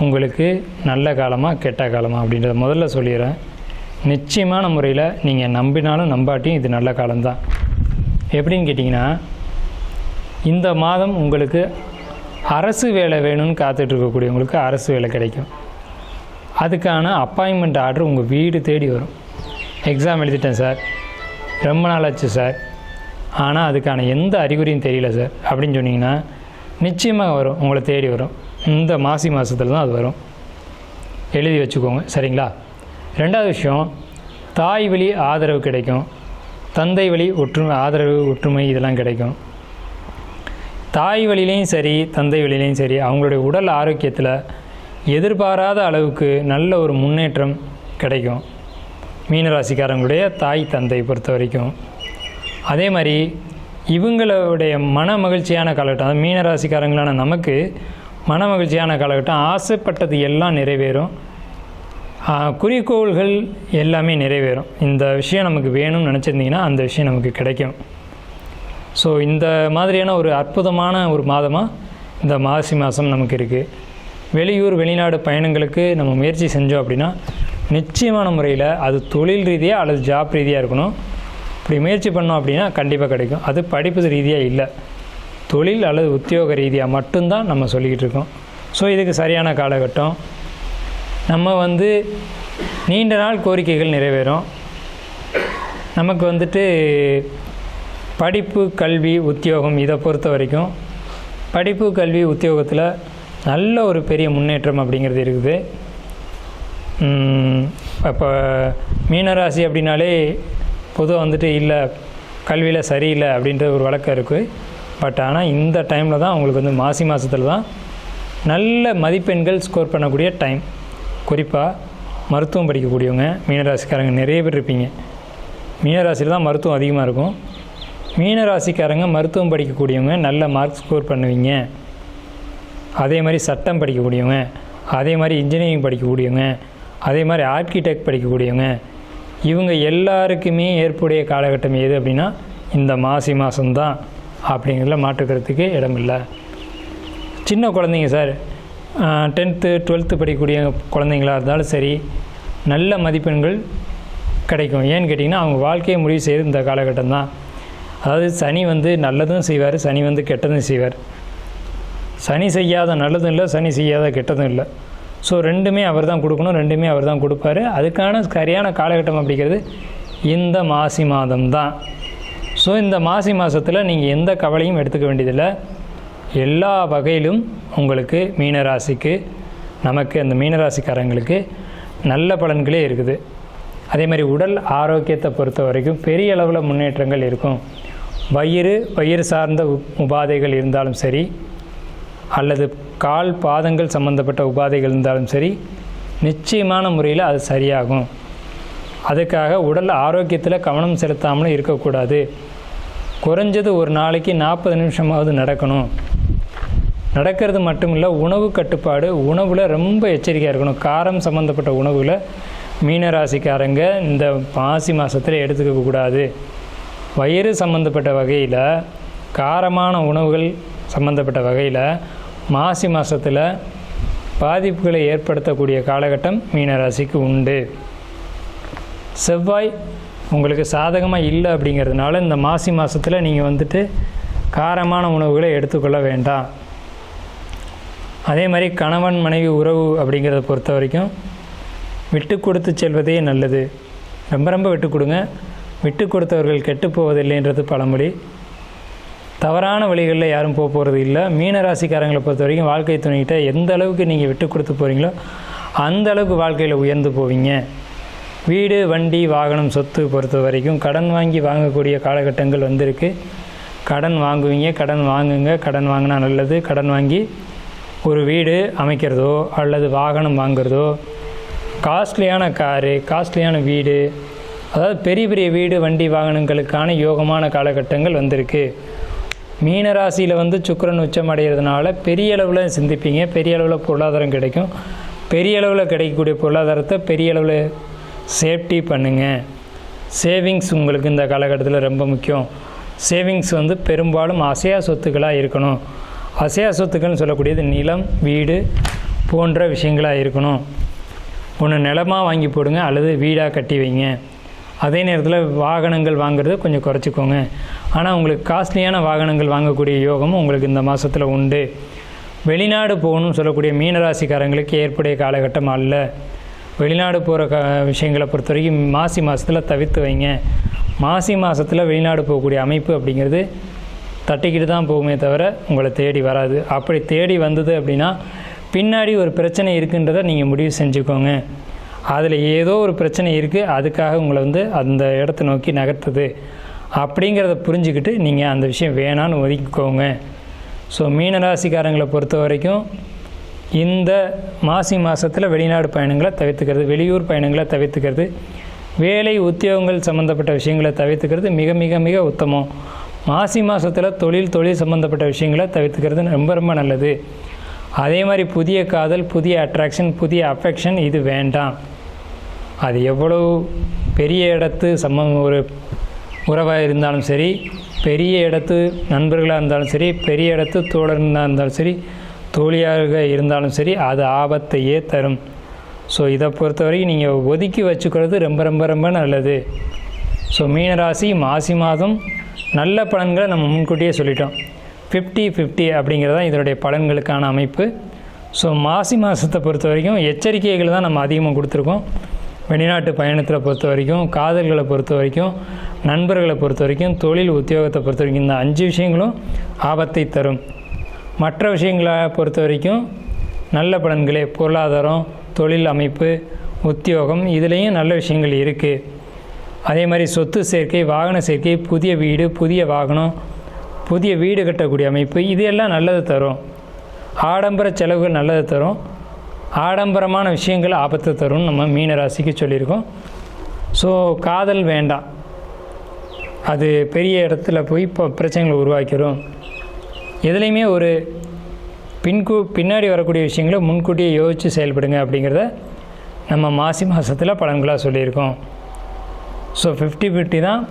உங்களுக்கு நல்ல காலமாக கெட்ட காலமாக அப்படின்றத முதல்ல சொல்லிடுறேன். நிச்சயமான முறையில் நீங்கள் நம்பினாலும் நம்பாட்டியும் இது நல்ல காலம்தான். எப்படின்னு கேட்டிங்கன்னா, இந்த மாதம் உங்களுக்கு அரசு வேலை வேணும்னு காத்துட்ருக்கக்கூடியவங்களுக்கு அரசு வேலை கிடைக்கும். அதுக்கான அப்பாயின்மெண்ட் ஆர்டர் உங்கள் வீடு தேடி வரும். எக்ஸாம் எழுதிட்டேன் சார், ரொம்ப நாள் ஆச்சு சார், ஆனால் அதுக்கான எந்த அறிகுறியும் தெரியல சார் அப்படின்னு சொன்னிங்கன்னா நிச்சயமாக வரும், உங்களை தேடி வரும். இந்த மாசி மாதத்தில் தான் அது வரும், எழுதி வச்சுக்கோங்க சரிங்களா. ரெண்டாவது விஷயம், தாய் வழி ஆதரவு கிடைக்கும், தந்தை வழி ஆதரவு ஒற்றுமை இதெல்லாம் கிடைக்கும். தாய் வழியிலையும் சரி தந்தை வழியிலையும் சரி அவங்களுடைய உடல் ஆரோக்கியத்தில் எதிர்பாராத அளவுக்கு நல்ல ஒரு முன்னேற்றம் கிடைக்கும் மீனராசிக்காரங்களுடைய தாய் தந்தை பொறுத்த வரைக்கும். அதே மாதிரி இவங்களுடைய மன மகிழ்ச்சியான காலகட்டம், அது மீனராசிக்காரங்களான நமக்கு மன மகிழ்ச்சியான காலகட்டம். ஆசைப்பட்டது எல்லாம் நிறைவேறும், குறிக்கோள்கள் எல்லாமே நிறைவேறும். இந்த விஷயம் நமக்கு வேணும்னு நினச்சிருந்தீங்கன்னா அந்த விஷயம் நமக்கு கிடைக்கும். ஸோ இந்த மாதிரியான ஒரு அற்புதமான ஒரு மாதமாக இந்த மாசி மாதம் நமக்கு இருக்குது. வெளியூர் வெளிநாடு பயணங்களுக்கு நம்ம முயற்சி செஞ்சோம் அப்படின்னா நிச்சயமான முறையில் அது தொழில் ரீதியாக அல்லது ஜாப் ரீதியாக இருக்கணும். இப்படி முயற்சி பண்ணோம் அப்படின்னா கண்டிப்பாக கிடைக்கும். அது படிப்பு ரீதியாக இல்லை, தொழில் அல்லது உத்தியோக ரீதியாக மட்டும்தான் நம்ம சொல்லிக்கிட்டு இருக்கோம். ஸோ இதுக்கு சரியான காலகட்டம். நம்ம நீண்ட நாள் கோரிக்கைகள் நிறைவேறும். நமக்கு படிப்பு கல்வி உத்தியோகம் இதை பொறுத்த வரைக்கும் படிப்பு கல்வி உத்தியோகத்தில் நல்ல ஒரு பெரிய முன்னேற்றம் அப்படிங்கிறது இருக்குது. இப்போ மீனராசி அப்படின்னாலே பொதுவாக இல்லை கல்வியில் சரியில்லை அப்படின்ற ஒரு வழக்கம் இருக்குது. பட் ஆனால் இந்த டைமில் தான் உங்களுக்கு மாசி மாதத்தில் தான் நல்ல மதிப்பெண்கள் ஸ்கோர் பண்ணக்கூடிய டைம். குறிப்பாக மருத்துவம் படிக்கக்கூடியவங்க மீனராசிக்காரங்க நிறைய பேர் இருப்பீங்க. மீனராசியில் தான் மருத்துவம் அதிகமாக இருக்கும். மீனராசிக்காரங்க மருத்துவம் படிக்கக்கூடியவங்க நல்ல மார்க் ஸ்கோர் பண்ணுவீங்க. அதே மாதிரி சட்டம் படிக்கக்கூடியவங்க, அதே மாதிரி இன்ஜினியரிங் படிக்கக்கூடியவங்க, அதே மாதிரி ஆர்கிடெக்ட் படிக்கக்கூடியவங்க, இவங்க எல்லாருக்குமே ஏற்புடைய காலகட்டம் எது அப்படின்னா இந்த மாசி மாதம்தான் அப்படிங்கிறதுல மாற்றுக்கிறதுக்கு இடமில்லை. சின்ன குழந்தைங்க சார், 10th 12th படிக்கக்கூடிய குழந்தைங்களாக இருந்தாலும் சரி நல்ல மதிப்பெண்கள் கிடைக்கும். ஏன்னு கேட்டிங்கன்னா அவங்க வாழ்க்கையை முடிவு செய்து இந்த காலகட்டம் தான். அதாவது சனி நல்லதும் செய்வார், சனி கெட்டதும் செய்வார். சனி செய்யாத நல்லதும் இல்லை, சனி செய்யாத கெட்டதும் இல்லை. ஸோ ரெண்டுமே அவர் தான் கொடுக்கணும், ரெண்டுமே அவர் தான் கொடுப்பார். அதுக்கான சரியான காலகட்டம் அப்படிங்கிறது இந்த மாசி மாதம் தான். ஸோ இந்த மாசி மாதத்தில் நீங்கள் எந்த கவலையும் எடுத்துக்க வேண்டியதில்லை. எல்லா வகையிலும் உங்களுக்கு மீனராசிக்கு நமக்கு அந்த மீனராசிக்காரங்களுக்கு நல்ல பலன்களே இருக்குது. அதே மாதிரி உடல் ஆரோக்கியத்தை பொறுத்த வரைக்கும் பெரிய அளவில் முன்னேற்றங்கள் இருக்கும். வயிறு சார்ந்த உபாதைகள் இருந்தாலும் சரி, அல்லது கால் பாதங்கள் சம்பந்தப்பட்ட உபாதைகள் இருந்தாலும் சரி, நிச்சயமான முறையில் அது சரியாகும். அதுக்காக உடல் ஆரோக்கியத்தில் கவனம் செலுத்தாமலும் இருக்கக்கூடாது. குறைஞ்சது ஒரு நாளைக்கு 40 நிமிஷமாவது நடக்கணும். நடக்கிறது மட்டும் இல்லை, உணவு கட்டுப்பாடு, உணவில் ரொம்ப எச்சரிக்கையாக இருக்கணும். காரம் சம்மந்தப்பட்ட உணவுகளை மீனராசிக்காரங்க இந்த மாசி மாதத்தில் எடுத்துக்கக்கூடாது. வயிறு சம்மந்தப்பட்ட வகையில், காரமான உணவுகள் சம்மந்தப்பட்ட வகையில் மாசி மாதத்தில் பாதிப்புகளை ஏற்படுத்தக்கூடிய காலகட்டம் மீனராசிக்கு உண்டு. செவ்வாய் உங்களுக்கு சாதகமாக இல்லை அப்படிங்கிறதுனால இந்த மாசி மாதத்தில் நீங்கள் காரமான உணவுகளை எடுத்துக்கொள்ள வேண்டாம். அதே மாதிரி கணவன் மனைவி உறவு அப்படிங்கிறத பொறுத்த வரைக்கும் விட்டு கொடுத்து செல்வதே நல்லது. ரொம்ப ரொம்ப விட்டு கொடுங்க. விட்டு கொடுத்தவர்கள் கெட்டு போவதில்லைன்றது பழமொழி. தவறான வழிகளில் யாரும் போகிறது இல்லை. மீனராசிக்காரங்களை பொறுத்த வரைக்கும் வாழ்க்கை துணைக்கிட்ட எந்த அளவுக்கு நீங்கள் விட்டு கொடுத்து போகிறீங்களோ அந்த அளவுக்கு வாழ்க்கையில் உயர்ந்து போவீங்க. வீடு, வண்டி, வாகனம், சொத்து பொறுத்த வரைக்கும் கடன் வாங்கி வாங்கக்கூடிய காலகட்டங்கள் வந்திருக்கு. கடன் வாங்குவீங்க, கடன் வாங்குங்க. கடன் வாங்கினா நல்லது. கடன் வாங்கி ஒரு வீடு அமைக்கிறதோ அல்லது வாகனம் வாங்குறதோ, காஸ்ட்லியான காரு, காஸ்ட்லியான வீடு, அதாவது பெரிய பெரிய வீடு, வண்டி, வாகனங்களுக்கான யோகமான காலகட்டங்கள் வந்திருக்கு. மீனராசியில் சுக்கிரன் உச்சம் அடைகிறதுனால பெரிய அளவில் சிந்திப்பீங்க. பெரிய அளவில் பொருளாதாரம் கிடைக்கும். பெரிய அளவில் கிடைக்கக்கூடிய பொருளாதாரத்தை பெரிய அளவில் சேஃப்டி பண்ணுங்கள். சேவிங்ஸ் உங்களுக்கு இந்த காலகட்டத்தில் ரொம்ப முக்கியம். சேவிங்ஸ் பெரும்பாலும் அசையா சொத்துக்களாக இருக்கணும். அசையா சொத்துக்கள்னு சொல்லக்கூடியது நிலம், வீடு போன்ற விஷயங்களாக இருக்கணும். ஒன்று நிலமாக வாங்கி போடுங்க அல்லது வீடாக கட்டி வைங்க. அதே நேரத்தில் வாகனங்கள் வாங்குறது கொஞ்சம் குறைச்சிக்கோங்க. ஆனால் உங்களுக்கு காஸ்ட்லியான வாகனங்கள் வாங்கக்கூடிய யோகமும் உங்களுக்கு இந்த மாதத்தில் உண்டு. வெளிநாடு போகணும்னு சொல்லக்கூடிய மீனராசிக்காரங்களுக்கு ஏற்புடைய காலகட்டம் அல்ல. வெளிநாடு போகிற விஷயங்களை பொறுத்த வரைக்கும் மாசி மாதத்தில் தவிர்த்து வைங்க. மாசி மாதத்தில் வெளிநாடு போகக்கூடிய அமைப்பு அப்படிங்கிறது தட்டிக்கிட்டு தான் போகுமே தவிர உங்களை தேடி வராது. அப்படி தேடி வந்தது அப்படின்னா பின்னாடி ஒரு பிரச்சனை இருக்குன்றதை நீங்கள் முடிவு செஞ்சுக்கோங்க. அதில் ஏதோ ஒரு பிரச்சனை இருக்குது, அதுக்காக உங்களை அந்த இடத்த நோக்கி நகர்த்துது அப்படிங்கிறத புரிஞ்சுக்கிட்டு நீங்கள் அந்த விஷயம் வேணான்னு ஒதுக்கிக்கோங்க. ஸோ மீனராசிக்காரங்களை பொறுத்த வரைக்கும் இந்த மாசி மாதத்தில் வெளிநாடு பயணங்களை தவிர்த்துக்கிறது, வெளியூர் பயணங்களை தவிர்த்துக்கிறது, வேலை உத்தியோகங்கள் சம்மந்தப்பட்ட விஷயங்களை தவிர்த்துக்கிறது மிக மிக மிக உத்தமம். மாசி மாதத்தில் தொழில் சம்மந்தப்பட்ட விஷயங்களை தவிர்த்துக்கிறது ரொம்ப ரொம்ப நல்லது. அதே மாதிரி புதிய காதல், புதிய அட்ராக்ஷன், புதிய அஃபெக்ஷன் இது வேண்டாம். அது எவ்வளோ பெரிய இடத்து ஒரு உறவாக இருந்தாலும் சரி, பெரிய இடத்து நண்பர்களாக இருந்தாலும் சரி, பெரிய இடத்து தோழர்களாக இருந்தாலும் சரி, தோழியாக இருந்தாலும் சரி, அது ஆபத்தையே தரும். ஸோ இதை பொறுத்தவரைக்கும் நீங்கள் ஒதுக்கி வச்சுக்கிறது ரொம்ப ரொம்ப ரொம்ப நல்லது. ஸோ மீனராசி மாசி மாதம் நல்ல பலன்களை நம்ம முன்கூட்டியே சொல்லிட்டோம். 50-50 அப்படிங்கிறது தான் இதனுடைய பலன்களுக்கான அமைப்பு. ஸோ மாசி மாதத்தை பொறுத்த வரைக்கும் எச்சரிக்கைகள் தான் நம்ம அதிகமாக கொடுத்துருக்கோம். வெளிநாட்டு பயணத்தில் பொறுத்த வரைக்கும், காதல்களை பொறுத்த வரைக்கும், நண்பர்களை பொறுத்த வரைக்கும், தொழில் உத்தியோகத்தை பொறுத்த வரைக்கும் இந்த 5 விஷயங்களும் ஆபத்தை தரும். மற்ற விஷயங்களை பொறுத்த வரைக்கும் நல்ல பலன்களே. பொருளாதாரம், தொழில் அமைப்பு, உத்தியோகம், இதுலேயும் நல்ல விஷயங்கள் இருக்குது. அதே மாதிரி சொத்து சேர்க்கை, வாகன சேர்க்கை, புதிய வீடு, புதிய வாகனம், புதிய வீடு கட்டக்கூடிய அமைப்பு, இது எல்லாம் நல்லது தரும். ஆடம்பர செலவுகள் நல்லது தரும். ஆடம்பரமான விஷயங்கள் ஆபத்து தரும்னு நம்ம மீனராசிக்கு சொல்லியிருக்கோம். ஸோ காதல் வேண்டாம், அது பெரிய இடத்துல போய் இப்போ பிரச்சனைகளை உருவாக்கிடும். எதுலேயுமே ஒரு பின்னாடி வரக்கூடிய விஷயங்களை முன்கூட்டியே யோசித்து செயல்படுங்க அப்படிங்கிறத நம்ம மாசி மாதத்தில் பலன்களாக சொல்லியிருக்கோம். ஸோ 50-50 தான்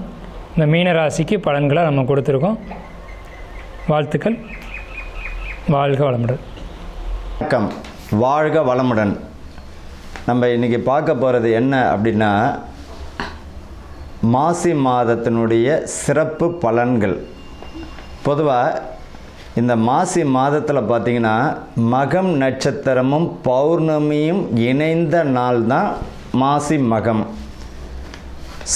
இந்த மீனராசிக்கு பலன்களாக நம்ம கொடுத்துருக்கோம். வாழ்த்துக்கள். வாழ்க வளமுடன். வணக்கம். வாழ்க வளமுடன். நம்ம இன்றைக்கி பார்க்க போகிறது என்ன அப்படின்னா, மாசி மாதத்தினுடைய சிறப்பு பலன்கள். பொதுவாக இந்த மாசி மாதத்தில் பார்த்திங்கன்னா மகம் நட்சத்திரமும் பௌர்ணமியும் இணைந்த நாள் தான் மாசி மகம்.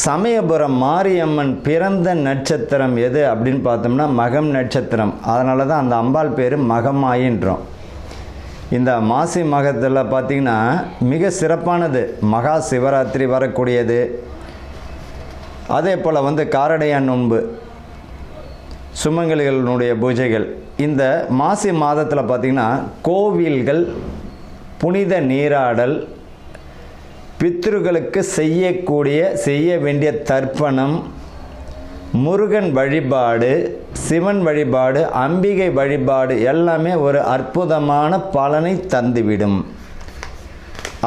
சமயபுரம் மாரியம்மன் பிறந்த நட்சத்திரம் எது அப்படின்னு பார்த்தோம்னா மகம் நட்சத்திரம். அதனால தான் அந்த அம்பாள் பேர் மகமாயின்றோம். இந்த மாசி மகத்தில் பார்த்திங்கன்னா மிக சிறப்பானது மகா சிவராத்திரி வரக்கூடியது. அதே போல் காரடையான் நோன்பு, சுமங்கலிகளுடைய பூஜைகள். இந்த மாசி மாதத்தில் பார்த்திங்கன்னா கோவில்கள், புனித நீராடல், பித்ருக்களுக்கு செய்ய வேண்டிய தர்ப்பணம், முருகன் வழிபாடு, சிவன் வழிபாடு, அம்பிகை வழிபாடு எல்லாமே ஒரு அற்புதமான பலனை தந்துவிடும்.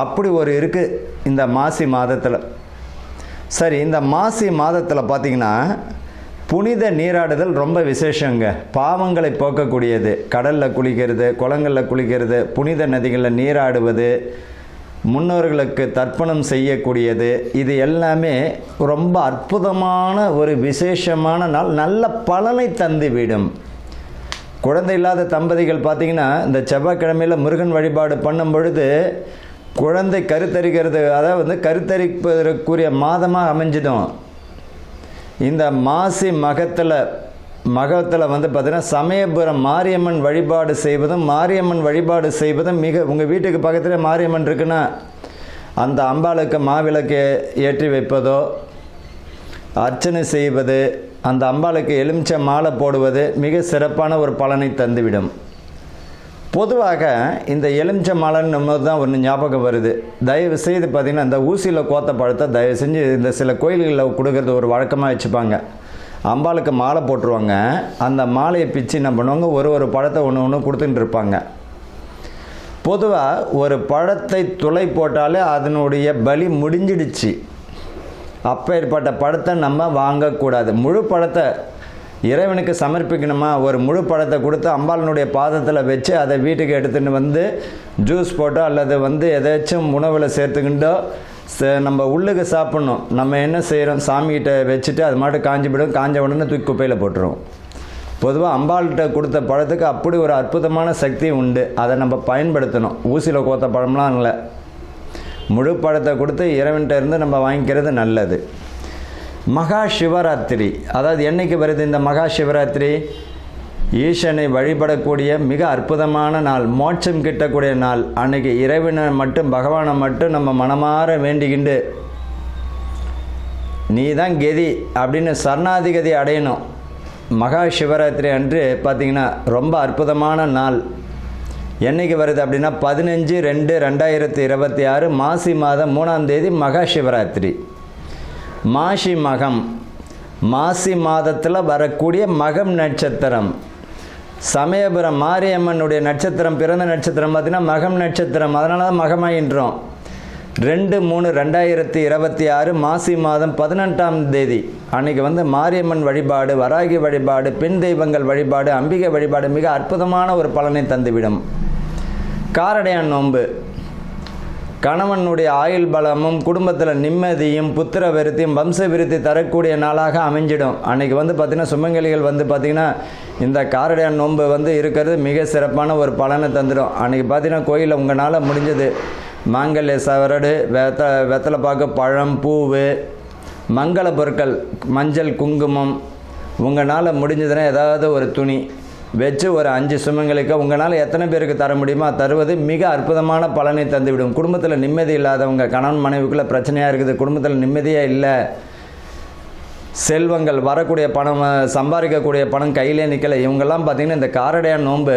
அப்படி ஒரு இருக்குது இந்த மாசி மாதத்தில். சரி, இந்த மாசி மாதத்தில் பார்த்திங்கன்னா புனித நீராடுதல் ரொம்ப விசேஷங்க. பாவங்களை போக்கக்கூடியது. கடலில் குளிக்கிறது, குளங்களில் குளிக்கிறது, புனித நதிகளில் நீராடுவது, முன்னோர்களுக்கு தர்ப்பணம் செய்யக்கூடியது, இது எல்லாமே ரொம்ப அற்புதமான ஒரு விசேஷமான நாள். நல்ல பலனை தந்துவிடும். குழந்தை இல்லாத தம்பதிகள் பார்த்திங்கன்னா இந்த செவ்வாய்க்கிழமையில் முருகன் வழிபாடு பண்ணும் பொழுது குழந்தை கருத்தரிக்கிறது, அதாவது கருத்தரிப்பதற்குரிய மாதமாக அமைஞ்சிடும். இந்த மாசி மகத்தில் பார்த்திங்கன்னா சமயபுரம் மாரியம்மன் வழிபாடு செய்வதும் மிக, உங்கள் வீட்டுக்கு பக்கத்தில் மாரியம்மன் இருக்குன்னா அந்த அம்பாளுக்கு மாவிளக்கு ஏற்றி வைப்பதோ, அர்ச்சனை செய்வது, அந்த அம்பாளுக்கு எலுமிச்சை மாலை போடுவது மிக சிறப்பான ஒரு பலனை தந்துவிடும். பொதுவாக இந்த எலுமிச்சை மாலைன்னு நம்ம தான் ஒன்று ஞாபகம் வருது. தயவு செய்து பார்த்திங்கன்னா இந்த ஊசியில் கோத்த பழத்தை தயவு செஞ்சு இந்த சில கோயில்களில் கொடுக்கறது ஒரு வழக்கமாக வச்சுப்பாங்க. அம்பாளுக்கு மாலை போட்டுருவாங்க. அந்த மாலையை பிச்சு என்ன பண்ணுவாங்க, ஒரு பழத்தை ஒன்று கொடுத்துட்டு இருப்பாங்க. பொதுவாக ஒரு பழத்தை துளை போட்டாலே அதனுடைய பலி முடிஞ்சிடுச்சு. அப்பேற்பட்ட பழத்தை நம்ம வாங்கக்கூடாது. முழு பழத்தை இறைவனுக்கு சமர்ப்பிக்கணுமா, ஒரு முழு பழத்தை கொடுத்து அம்பாளினுடைய பாதத்தில் வச்சு அதை வீட்டுக்கு எடுத்துகிட்டு ஜூஸ் போட்டோ அல்லது எதாச்சும் உணவில் சேர்த்துக்கிட்டோ நம்ம உள்ளுக்கு சாப்பிட்ணும். நம்ம என்ன செய்கிறோம், சாமிகிட்ட வச்சுட்டு அது மாட்டு காஞ்சி போய்டும். காஞ்ச உடனே தூக்கி குப்பையில் போட்டுருவோம். பொதுவாக அம்பாள்கிட்ட கொடுத்த பழத்துக்கு அப்படி ஒரு அற்புதமான சக்தி உண்டு. அதை நம்ம பயன்படுத்தணும். ஊசியில் கோத்த பழம்லாம் இல்லை, முழு பழத்தை கொடுத்து இறைவன்கிட்ட இருந்து நம்ம வாங்கிக்கிறது நல்லது. மகா சிவராத்திரி, அதாவது என்னைக்கு வருது இந்த மகா சிவராத்திரி? ஈசனை வழிபடக்கூடிய மிக அற்புதமான நாள், மோட்சம் கிட்டக்கூடிய நாள். அன்னைக்கு இறைவனை மட்டும், பகவானை மட்டும் நம்ம மனமாற வேண்டிக்கிண்டு நீ தான் கதி அப்படின்னு சரணாதிகதி அடையணும். மகா சிவராத்திரி அன்று பார்த்திங்கன்னா ரொம்ப அற்புதமான நாள். என்னைக்கு வருது அப்படின்னா 15/2/2026 மாசி மாதம் 3ஆம் தேதி மகா சிவராத்திரி. மாசி மகம், மாசி மாதத்தில் வரக்கூடிய மகம் நட்சத்திரம். சமயபுரம் மாரியம்மனுடைய நட்சத்திரம், பிறந்த நட்சத்திரம் பார்த்திங்கன்னா மகம் நட்சத்திரம். அதனால தான் மகமாயின்றோம். 2/3/2026 மாசி மாதம் 18ஆம் தேதி அன்றைக்கி வந்து மாரியம்மன் வழிபாடு, வராகி வழிபாடு, பெண் தெய்வங்கள் வழிபாடு, அம்பிகை வழிபாடு மிக அற்புதமான ஒரு பலனை தந்துவிடும். காரடையான் நோன்பு கணவனுடைய ஆயுள் பலமும் குடும்பத்தில் நிம்மதியும் புத்திர விருத்தியும் வம்ச விருத்தி தரக்கூடிய நாளாக அமைஞ்சிடும். அன்றைக்கி வந்து பார்த்திங்கன்னா சுமங்கலிகள் வந்து பார்த்திங்கன்னா இந்த காரடையான் நோன்பு வந்து இருக்கிறது மிக சிறப்பான ஒரு பலனை தந்துடும். அன்றைக்கி பார்த்திங்கன்னா கோயிலில் உங்களால் முடிஞ்சது மாங்கல்ய சவரடு, வெத்தலை பாக்கு, பழம், பூவு, மங்கள பொருட்கள், மஞ்சள், குங்குமம், உங்களால் முடிஞ்சதுன்னா ஏதாவது ஒரு துணி வச்சு ஒரு 5 சுமங்களுக்கு உங்களால் எத்தனை பேருக்கு தர முடியுமோ தருவது மிக அற்புதமான பலனை தந்துவிடும். குடும்பத்தில் நிம்மதி இல்லாதவங்க, கணவன் மனைவிக்குள்ளே பிரச்சனையாக இருக்குது, குடும்பத்தில் நிம்மதியே இல்லை, செல்வங்கள் வரக்கூடிய பணம், சம்பாதிக்கக்கூடிய பணம் கையிலே நிற்கலை, இவங்கெல்லாம் பார்த்திங்கன்னா இந்த காரடையான் நோன்பு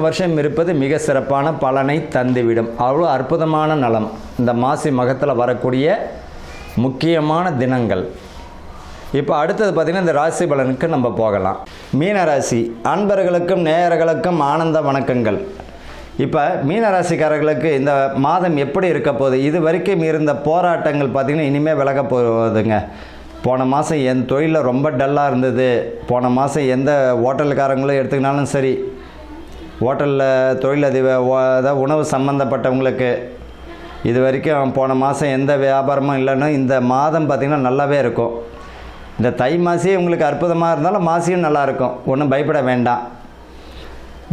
வருஷம் இருப்பது மிக சிறப்பான பலனை தந்துவிடும். அவ்வளோ அற்புதமான நலம் இந்த மாசி மகத்தில் வரக்கூடிய முக்கியமான தினங்கள். இப்போ அடுத்தது பார்த்திங்கன்னா இந்த ராசி பலனுக்கு நம்ம போகலாம். மீனராசி அன்பர்களுக்கும் நேயர்களுக்கும் ஆனந்த வணக்கங்கள். இப்போ மீனராசிக்காரர்களுக்கு இந்த மாதம் எப்படி இருக்க போகுது? இது வரைக்கும் இருந்த போராட்டங்கள் பார்த்திங்கன்னா இனிமேல் விலக போகுதுங்க. போன மாதம் என் தொழிலில் ரொம்ப டல்லாக இருந்தது. போன மாதம் எந்த ஹோட்டலுக்காரங்களும் எடுத்துக்கினாலும் சரி, ஹோட்டலில் தொழிலதிபர், அதாவது உணவு சம்மந்தப்பட்டவங்களுக்கு இது வரைக்கும் போன மாதம் எந்த வியாபாரமும் இல்லைன்னா இந்த மாதம் பார்த்திங்கன்னா நல்லாவே இருக்கும். இந்த தை மாசியே உங்களுக்கு அற்புதமாக இருந்தாலும் மாசியும் நல்லாயிருக்கும், ஒன்றும் பயப்பட வேண்டாம்.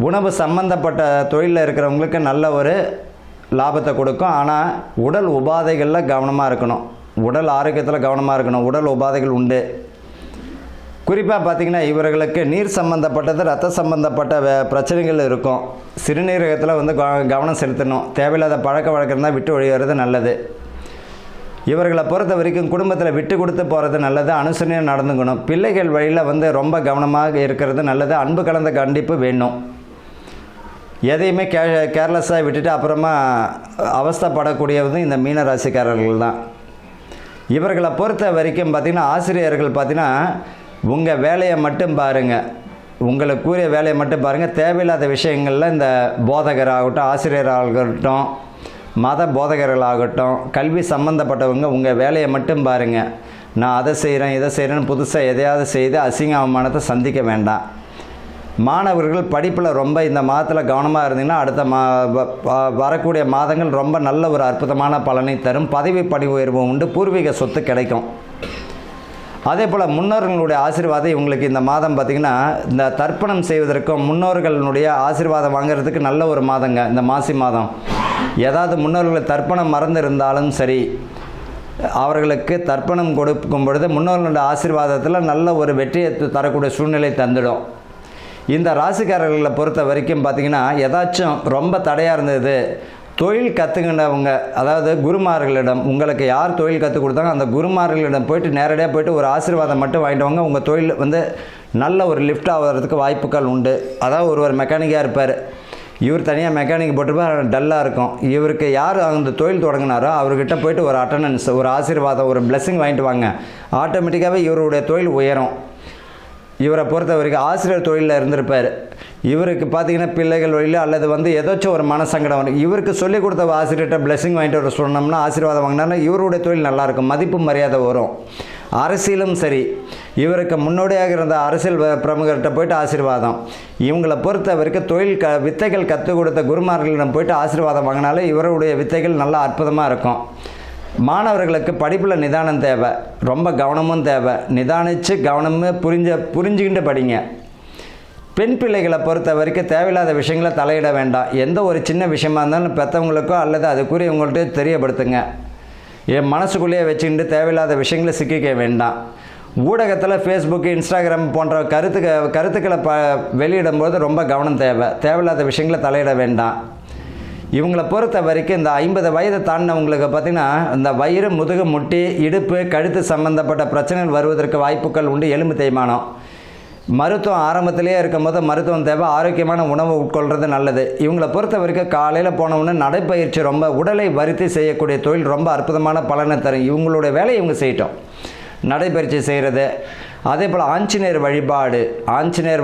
உணவு சம்மந்தப்பட்ட தொழிலில் இருக்கிறவங்களுக்கு நல்ல ஒரு லாபத்தை கொடுக்கும். ஆனால் உடல் உபாதைகளில் கவனமாக இருக்கணும், உடல் ஆரோக்கியத்தில் கவனமாக இருக்கணும். உடல் உபாதைகள் உண்டு. குறிப்பாக பார்த்திங்கன்னா இவர்களுக்கு நீர் சம்மந்தப்பட்டது, ரத்த சம்மந்தப்பட்ட பிரச்சனைகள் இருக்கும். சிறுநீரகத்தில் வந்து கவனம் செலுத்தணும். தேவையில்லாத பழக்க வழக்கம் தான் விட்டு ஒழிகிறது நல்லது. இவர்களை பொறுத்த வரைக்கும் குடும்பத்தில் விட்டு கொடுத்து போகிறது நல்லது. அனுசரணையாக நடந்துக்கணும். பிள்ளைகள் வழியில் வந்து ரொம்ப கவனமாக இருக்கிறது நல்லது. அன்பு கலந்த கண்டிப்பு வேணும். எதையுமே கேர்லெஸ்ஸாக விட்டுட்டு அப்புறமா அவஸ்தைப்படக்கூடியது இந்த மீனராசிக்காரர்கள் தான். இவர்களை பொறுத்த வரைக்கும் பார்த்திங்கன்னா ஆசிரியர்கள் பார்த்திங்கன்னா உங்கள் வேலையை மட்டும் பாருங்கள், உங்களுக்கு கூறிய வேலையை மட்டும் பாருங்கள். தேவையில்லாத விஷயங்களில் இந்த போதகராகட்டும், ஆசிரியராகட்டும், மத போதகர்களாகட்டும், கல்வி சம்மந்தப்பட்டவங்க உங்கள் வேலையை மட்டும் பாருங்கள். நான் அதை செய்கிறேன் இதை செய்கிறேன்னு புதுசாக எதையாவது செய்து அசிங்க அவமானத்தை சந்திக்க வேண்டாம். மாணவர்கள் படிப்பில் ரொம்ப இந்த மாதத்தில் கவனமாக இருந்தீங்கன்னா அடுத்த வரக்கூடிய மாதங்கள் ரொம்ப நல்ல ஒரு அற்புதமான பலனை தரும். பதவி பணி உயர்வு உண்டு. பூர்வீக சொத்து கிடைக்கும். அதே போல் முன்னோர்களுடைய ஆசீர்வாதம் இவங்களுக்கு இந்த மாதம் பார்த்திங்கன்னா இந்த தர்ப்பணம் செய்வதற்கும் முன்னோர்களுடைய ஆசீர்வாதம் வாங்கிறதுக்கு நல்ல ஒரு மாதங்க இந்த மாசி மாதம். ஏதாவது முன்னோர்களை தர்ப்பணம் மறந்து இருந்தாலும் சரி, அவர்களுக்கு தர்ப்பணம் கொடுக்கும் பொழுது முன்னோர்களுடைய ஆசீர்வாதத்தில் நல்ல ஒரு வெற்றியை தரக்கூடிய சூழ்நிலை தந்துடும். இந்த ராசிக்காரர்களை பொறுத்த வரைக்கும் பார்த்திங்கன்னா ஏதாச்சும் ரொம்ப தடையாக இருந்தது, தொழில் கற்றுக்கின்றவங்க, அதாவது குருமார்களிடம், உங்களுக்கு யார் தொழில் கற்றுக் கொடுத்தாங்க அந்த குருமார்களிடம் போயிட்டு நேரடியாக போயிட்டு ஒரு ஆசீர்வாதம் மட்டும் வாங்கிட்டு வாங்க. உங்கள் தொழில் வந்து நல்ல ஒரு லிஃப்ட் ஆகிறதுக்கு வாய்ப்புகள் உண்டு. அதாவது ஒரு மெக்கானிக்காக இருப்பார், இவர் தனியாக மெக்கானிக் போட்டுருப்பார், டல்லாக இருக்கும். இவருக்கு யார் அந்த தொழில் தொடங்கினாரோ அவர்கிட்ட போயிட்டு ஒரு அட்டண்டன்ஸ், ஒரு ஆசீர்வாதம், ஒரு பிளெஸிங் வாங்கிட்டு வாங்க. ஆட்டோமேட்டிக்காகவே இவருடைய தொழில் உயரும். இவரை பொறுத்த வரைக்கும் ஆசிரியர் தொழிலில் இருந்திருப்பார். இவருக்கு பார்த்திங்கன்னா பிள்ளைகள் வழியில் அல்லது வந்து ஏதாச்சும் ஒரு மனசங்கடம் வரும். இவருக்கு சொல்லிக் கொடுத்த ஆசிரியர்கிட்ட பிளெஸிங் வாங்கிட்டு வர சொன்னோம்னா, ஆசீர்வாதம் வாங்கினாலும் இவருடைய தொழில் நல்லாயிருக்கும், மதிப்பு மரியாதை வரும். அரசியலும் சரி, இவருக்கு முன்னோடியாக இருந்த அரசியல் பிரமுகர்கிட்ட போயிட்டு ஆசீர்வாதம். இவங்களை பொறுத்த வரைக்கும் தொழில் வித்தைகள் கற்றுக் கொடுத்த குருமார்களிடம் போயிட்டு ஆசீர்வாதம் வாங்கினாலே இவருடைய வித்தைகள் நல்லா அற்புதமாக இருக்கும். மாணவர்களுக்கு படிப்பில் நிதானம் தேவை, ரொம்ப கவனமும் தேவை. நிதானித்து கவனமும் புரிஞ்சுக்கிட்டு படிங்க. பெண் பிள்ளைகளை பொறுத்த வரைக்கும் தேவையில்லாத விஷயங்களை தலையிட வேண்டாம். எந்த ஒரு சின்ன விஷயமா இருந்தாலும் பெற்றவங்களுக்கோ அல்லது அதுக்குரியவங்கள்ட்ட தெரியப்படுத்துங்க. என் மனசுக்குள்ளேயே வச்சுக்கிட்டு தேவையில்லாத விஷயங்களை சிக்கிக்க வேண்டாம். ஊடகத்தில் ஃபேஸ்புக்கு, இன்ஸ்டாகிராம் போன்ற கருத்துக்களை வெளியிடும்போது ரொம்ப கவனம் தேவை. தேவையில்லாத விஷயங்களை தலையிட வேண்டாம். இவங்களை பொறுத்த வரைக்கும் இந்த 50 வயதை தாண்டினவங்களுக்கு பார்த்திங்கன்னா இந்த வயிறு, முதுகு, முட்டி, இடுப்பு, கழுத்து சம்மந்தப்பட்ட பிரச்சனைகள் வருவதற்கு வாய்ப்புகள் உண்டு. எலும்பு தேய்மானம், மருத்துவம் ஆரம்பத்திலேயே இருக்கும்போது மருத்துவம் தேவை. ஆரோக்கியமான உணவு உட்கொள்வது நல்லது. இவங்களை பொறுத்த வரைக்கும் காலையில் போனவுடனே நடைப்பயிற்சி, ரொம்ப உடலை வருத்தி செய்யக்கூடிய தொழில் ரொம்ப அற்புதமான பலனை தரும். இவங்களுடைய வேலையை இவங்க செய்யட்டும், நடைப்பயிற்சி செய்கிறது. அதே போல் ஆஞ்சநேயர்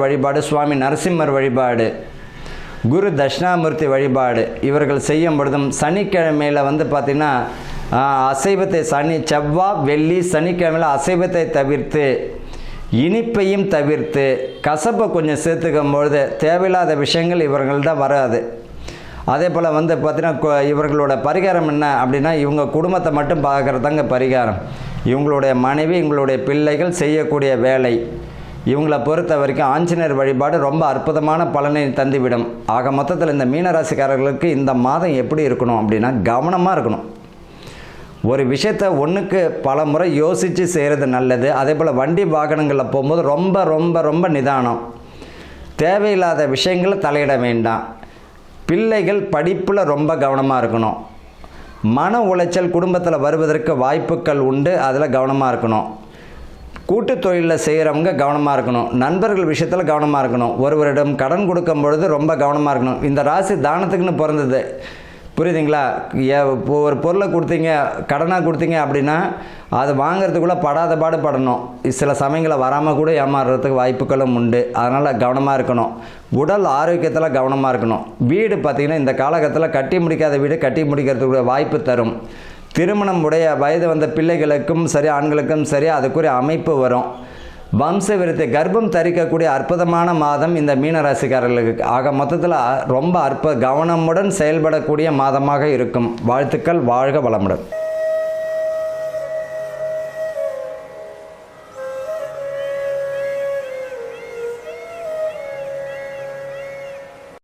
வழிபாடு, சுவாமி நரசிம்மர் வழிபாடு, குரு தட்சிணாமூர்த்தி வழிபாடு இவர்கள் செய்யும் பொழுதும் சனிக்கிழமையில் வந்து பார்த்திங்கன்னா அசைவத்தை செவ்வாய் வெள்ளி சனிக்கிழமையில் அசைவத்தை தவிர்த்து இனிப்பையும் தவிர்த்து கசப்பை கொஞ்சம் சேர்த்துக்கும் பொழுது தேவையில்லாத விஷயங்கள் இவர்கள்தான் வராது. அதே போல் வந்து பார்த்திங்கன்னா இவர்களோட பரிகாரம் என்ன அப்படின்னா, இவங்க குடும்பத்தை மட்டும் பார்க்குறதாங்க பரிகாரம். இவங்களுடைய மனைவி, இவங்களுடைய பிள்ளைகள், செய்யக்கூடிய வேலை, இவங்களை பொறுத்த வரைக்கும் ஆஞ்சநேயர் வழிபாடு ரொம்ப அற்புதமான பலனை தந்துவிடும். ஆக மொத்தத்தில் இந்த மீனராசிக்காரர்களுக்கு இந்த மாதம் எப்படி இருக்கணும் அப்படின்னா, கவனமாக இருக்கணும். ஒரு விஷயத்தை ஒன்றுக்கு பல முறை யோசித்து செய்கிறது நல்லது. அதே போல் வண்டி வாகனங்களில் போகும்போது ரொம்ப ரொம்ப ரொம்ப நிதானம். தேவையில்லாத விஷயங்களை தலையிட வேண்டாம். பிள்ளைகள் படிப்பில் ரொம்ப கவனமாக இருக்கணும். மன உளைச்சல் குடும்பத்தில் வருவதற்கு வாய்ப்புகள் உண்டு, அதில் கவனமாக இருக்கணும். கூட்டு தொழிலில் செய்கிறவங்க கவனமாக இருக்கணும். நண்பர்கள் விஷயத்தில் கவனமாக இருக்கணும். ஒருவரிடம் கடன் கொடுக்கும் பொழுது ரொம்ப கவனமாக இருக்கணும். இந்த ராசி தானத்துக்குன்னு பிறந்தது, புரியுதுங்களா? ஒரு பொருளை கொடுத்தீங்க, கடனாக கொடுத்தீங்க அப்படின்னா அது வாங்கிறதுக்குள்ளே படாத பாடு படணும். சில சமயங்களில் வராமல் கூட ஏமாறுறதுக்கு வாய்ப்புகளும் உண்டு. அதனால் கவனமாக இருக்கணும். உடல் ஆரோக்கியத்தில் கவனமாக இருக்கணும். வீடு பார்த்திங்கன்னா இந்த காலகட்டத்தில் கட்டி முடிக்காத வீடு கட்டி முடிக்கிறதுக்கு வாய்ப்பு தரும். திருமணம் உடைய வயது வந்த பிள்ளைகளுக்கும் சரி, ஆண்களுக்கும் சரி, அதுக்குரிய அமைப்பு வரும். வம்ச விருத்தி, கர்ப்பம் தரிக்கக்கூடிய அற்புதமான மாதம் இந்த மீனராசிக்காரர்களுக்கு. ஆக மொத்தத்தில் ரொம்ப கவனமுடன் செயல்படக்கூடிய மாதமாக இருக்கும். வாழ்த்துக்கள். வாழ்க வளமுடன்.